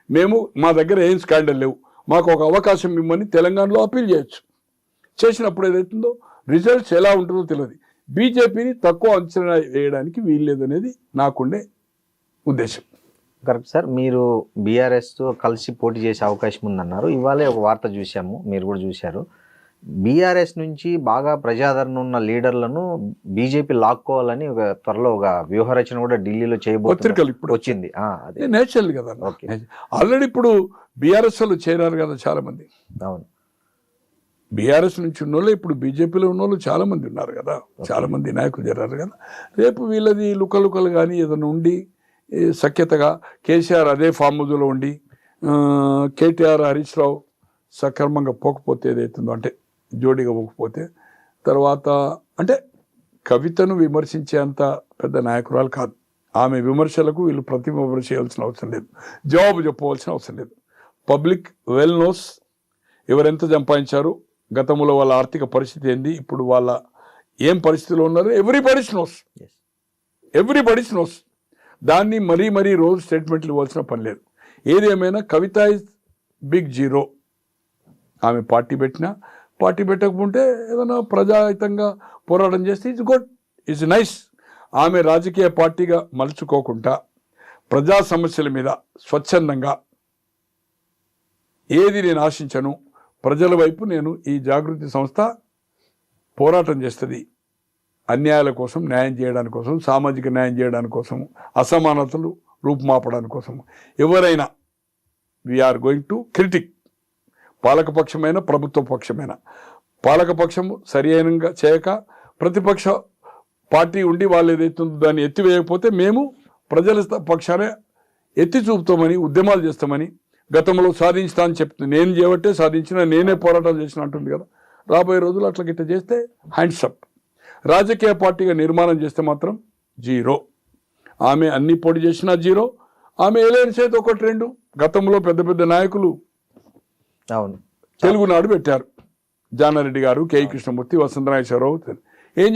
మేము మా దగ్గర ఏం స్కాండల్ లేవు, మాకు ఒక అవకాశం ఇవ్వమని తెలంగాణలో అప్పీల్ చేయొచ్చు. చేసినప్పుడు ఏదైతుందో రిజల్ట్స్ ఎలా ఉంటుందో తెలియదు. బీజేపీని తక్కువ అంచనా వేయడానికి వీల్లేదనేది నాకుండే ఉద్దేశం. Correct sir. మీరు బీఆర్ఎస్తో కలిసి పోటీ చేసే అవకాశం ఉందన్నారు. ఇవాళే ఒక వార్త చూసాము, మీరు కూడా చూశారు. బీఆర్ఎస్ నుంచి బాగా ప్రజాదరణ ఉన్న లీడర్లను బీజేపీ లాక్కోవాలని ఒక త్వరలో ఒక వ్యూహరచన కూడా ఢిల్లీలో చేయబోతున్నారు, ఇప్పుడు వచ్చింది. అదే నేచురల్ కదా. ఆల్రెడీ ఇప్పుడు బీఆర్ఎస్ వాళ్ళు చేరారు కదా చాలా మంది. అవును, బీఆర్ఎస్ నుంచి ఉన్న వాళ్ళు ఇప్పుడు బీజేపీలో ఉన్న వాళ్ళు చాలా మంది ఉన్నారు కదా, చాలా మంది నాయకులు చేరారు కదా. రేపు వీళ్ళది లుకలుకలు కానీ ఏదైనా ఉండి సఖ్యతగా కేసీఆర్ అదే ఫామ్ హౌస్లో ఉండి కేటీఆర్ హరీష్ రావు సక్రమంగా పోకపోతే ఏదైతుందో, అంటే జోడీగా పోకపోతే తర్వాత, అంటే కవితను విమర్శించేంత పెద్ద నాయకురాలు కాదు ఆమె. విమర్శలకు వీళ్ళు ప్రతి విమర్శ చేయాల్సిన అవసరం లేదు, జవాబు చెప్పవలసిన అవసరం లేదు. పబ్లిక్ వెల్ నోస్ ఎవరెంత సంపాదించారు, గతంలో వాళ్ళ ఆర్థిక పరిస్థితి ఏంది, ఇప్పుడు వాళ్ళ ఏం పరిస్థితిలో ఉన్నారు, ఎవ్రీబడీస్ నోస్. దాన్ని మరీ రోజు స్టేట్మెంట్లు ఇవ్వాల్సిన పని లేదు. ఏది ఏమైనా కవిత ఇస్ బిగ్ జీరో. ఆమె పార్టీ పెట్టకపోతే ఏదైనా ప్రజాహితంగా పోరాటం చేస్తే ఇట్స్ గుడ్, ఇట్స్ నైస్. ఆమె రాజకీయ పార్టీగా మలుచుకోకుండా ప్రజా సమస్యల మీద స్వచ్ఛందంగా ఏది నేను ఆశించను, ప్రజల వైపు నేను ఈ జాగృతి సంస్థ పోరాటం చేస్తుంది. అన్యాయాల కోసం న్యాయం చేయడానికి కోసం, సామాజిక న్యాయం చేయడానికి కోసం, అసమానతలు రూపుమాపడానికి కోసం. ఎవరైనా వీఆర్ గోయింగ్ టు క్రిటిక్, పాలకపక్షమైన ప్రభుత్వ పక్షమైన. పాలకపక్షము సరి అయినంగా చేయక ప్రతిపక్ష పార్టీ ఉండి వాళ్ళు ఏదైతుందో దాన్ని ఎత్తివేయకపోతే మేము ప్రజల పక్షానే ఎత్తి చూపుతామని, ఉద్యమాలు చేస్తామని, గతంలో సాధించుతా అని చెప్తుంది. నేను చేయబట్టే సాధించిన, నేనే పోరాటాలు చేసిన అంటుంది కదా. రాబోయే రోజులు అట్లా గిట్ట చేస్తే హ్యాండ్స్ అప్. రాజకీయ పార్టీగా నిర్మాణం చేస్తే మాత్రం జీరో. ఆమె అన్ని పోటీ చేసినా జీరో. ఆమె ఎలయన్స్ అయితే 1-2 గతంలో పెద్ద నాయకులు తెలుగునాడు పెట్టారు. జానారెడ్డి గారు, కేఈ కృష్ణమూర్తి, వసంతనాగేశ్వరరావు,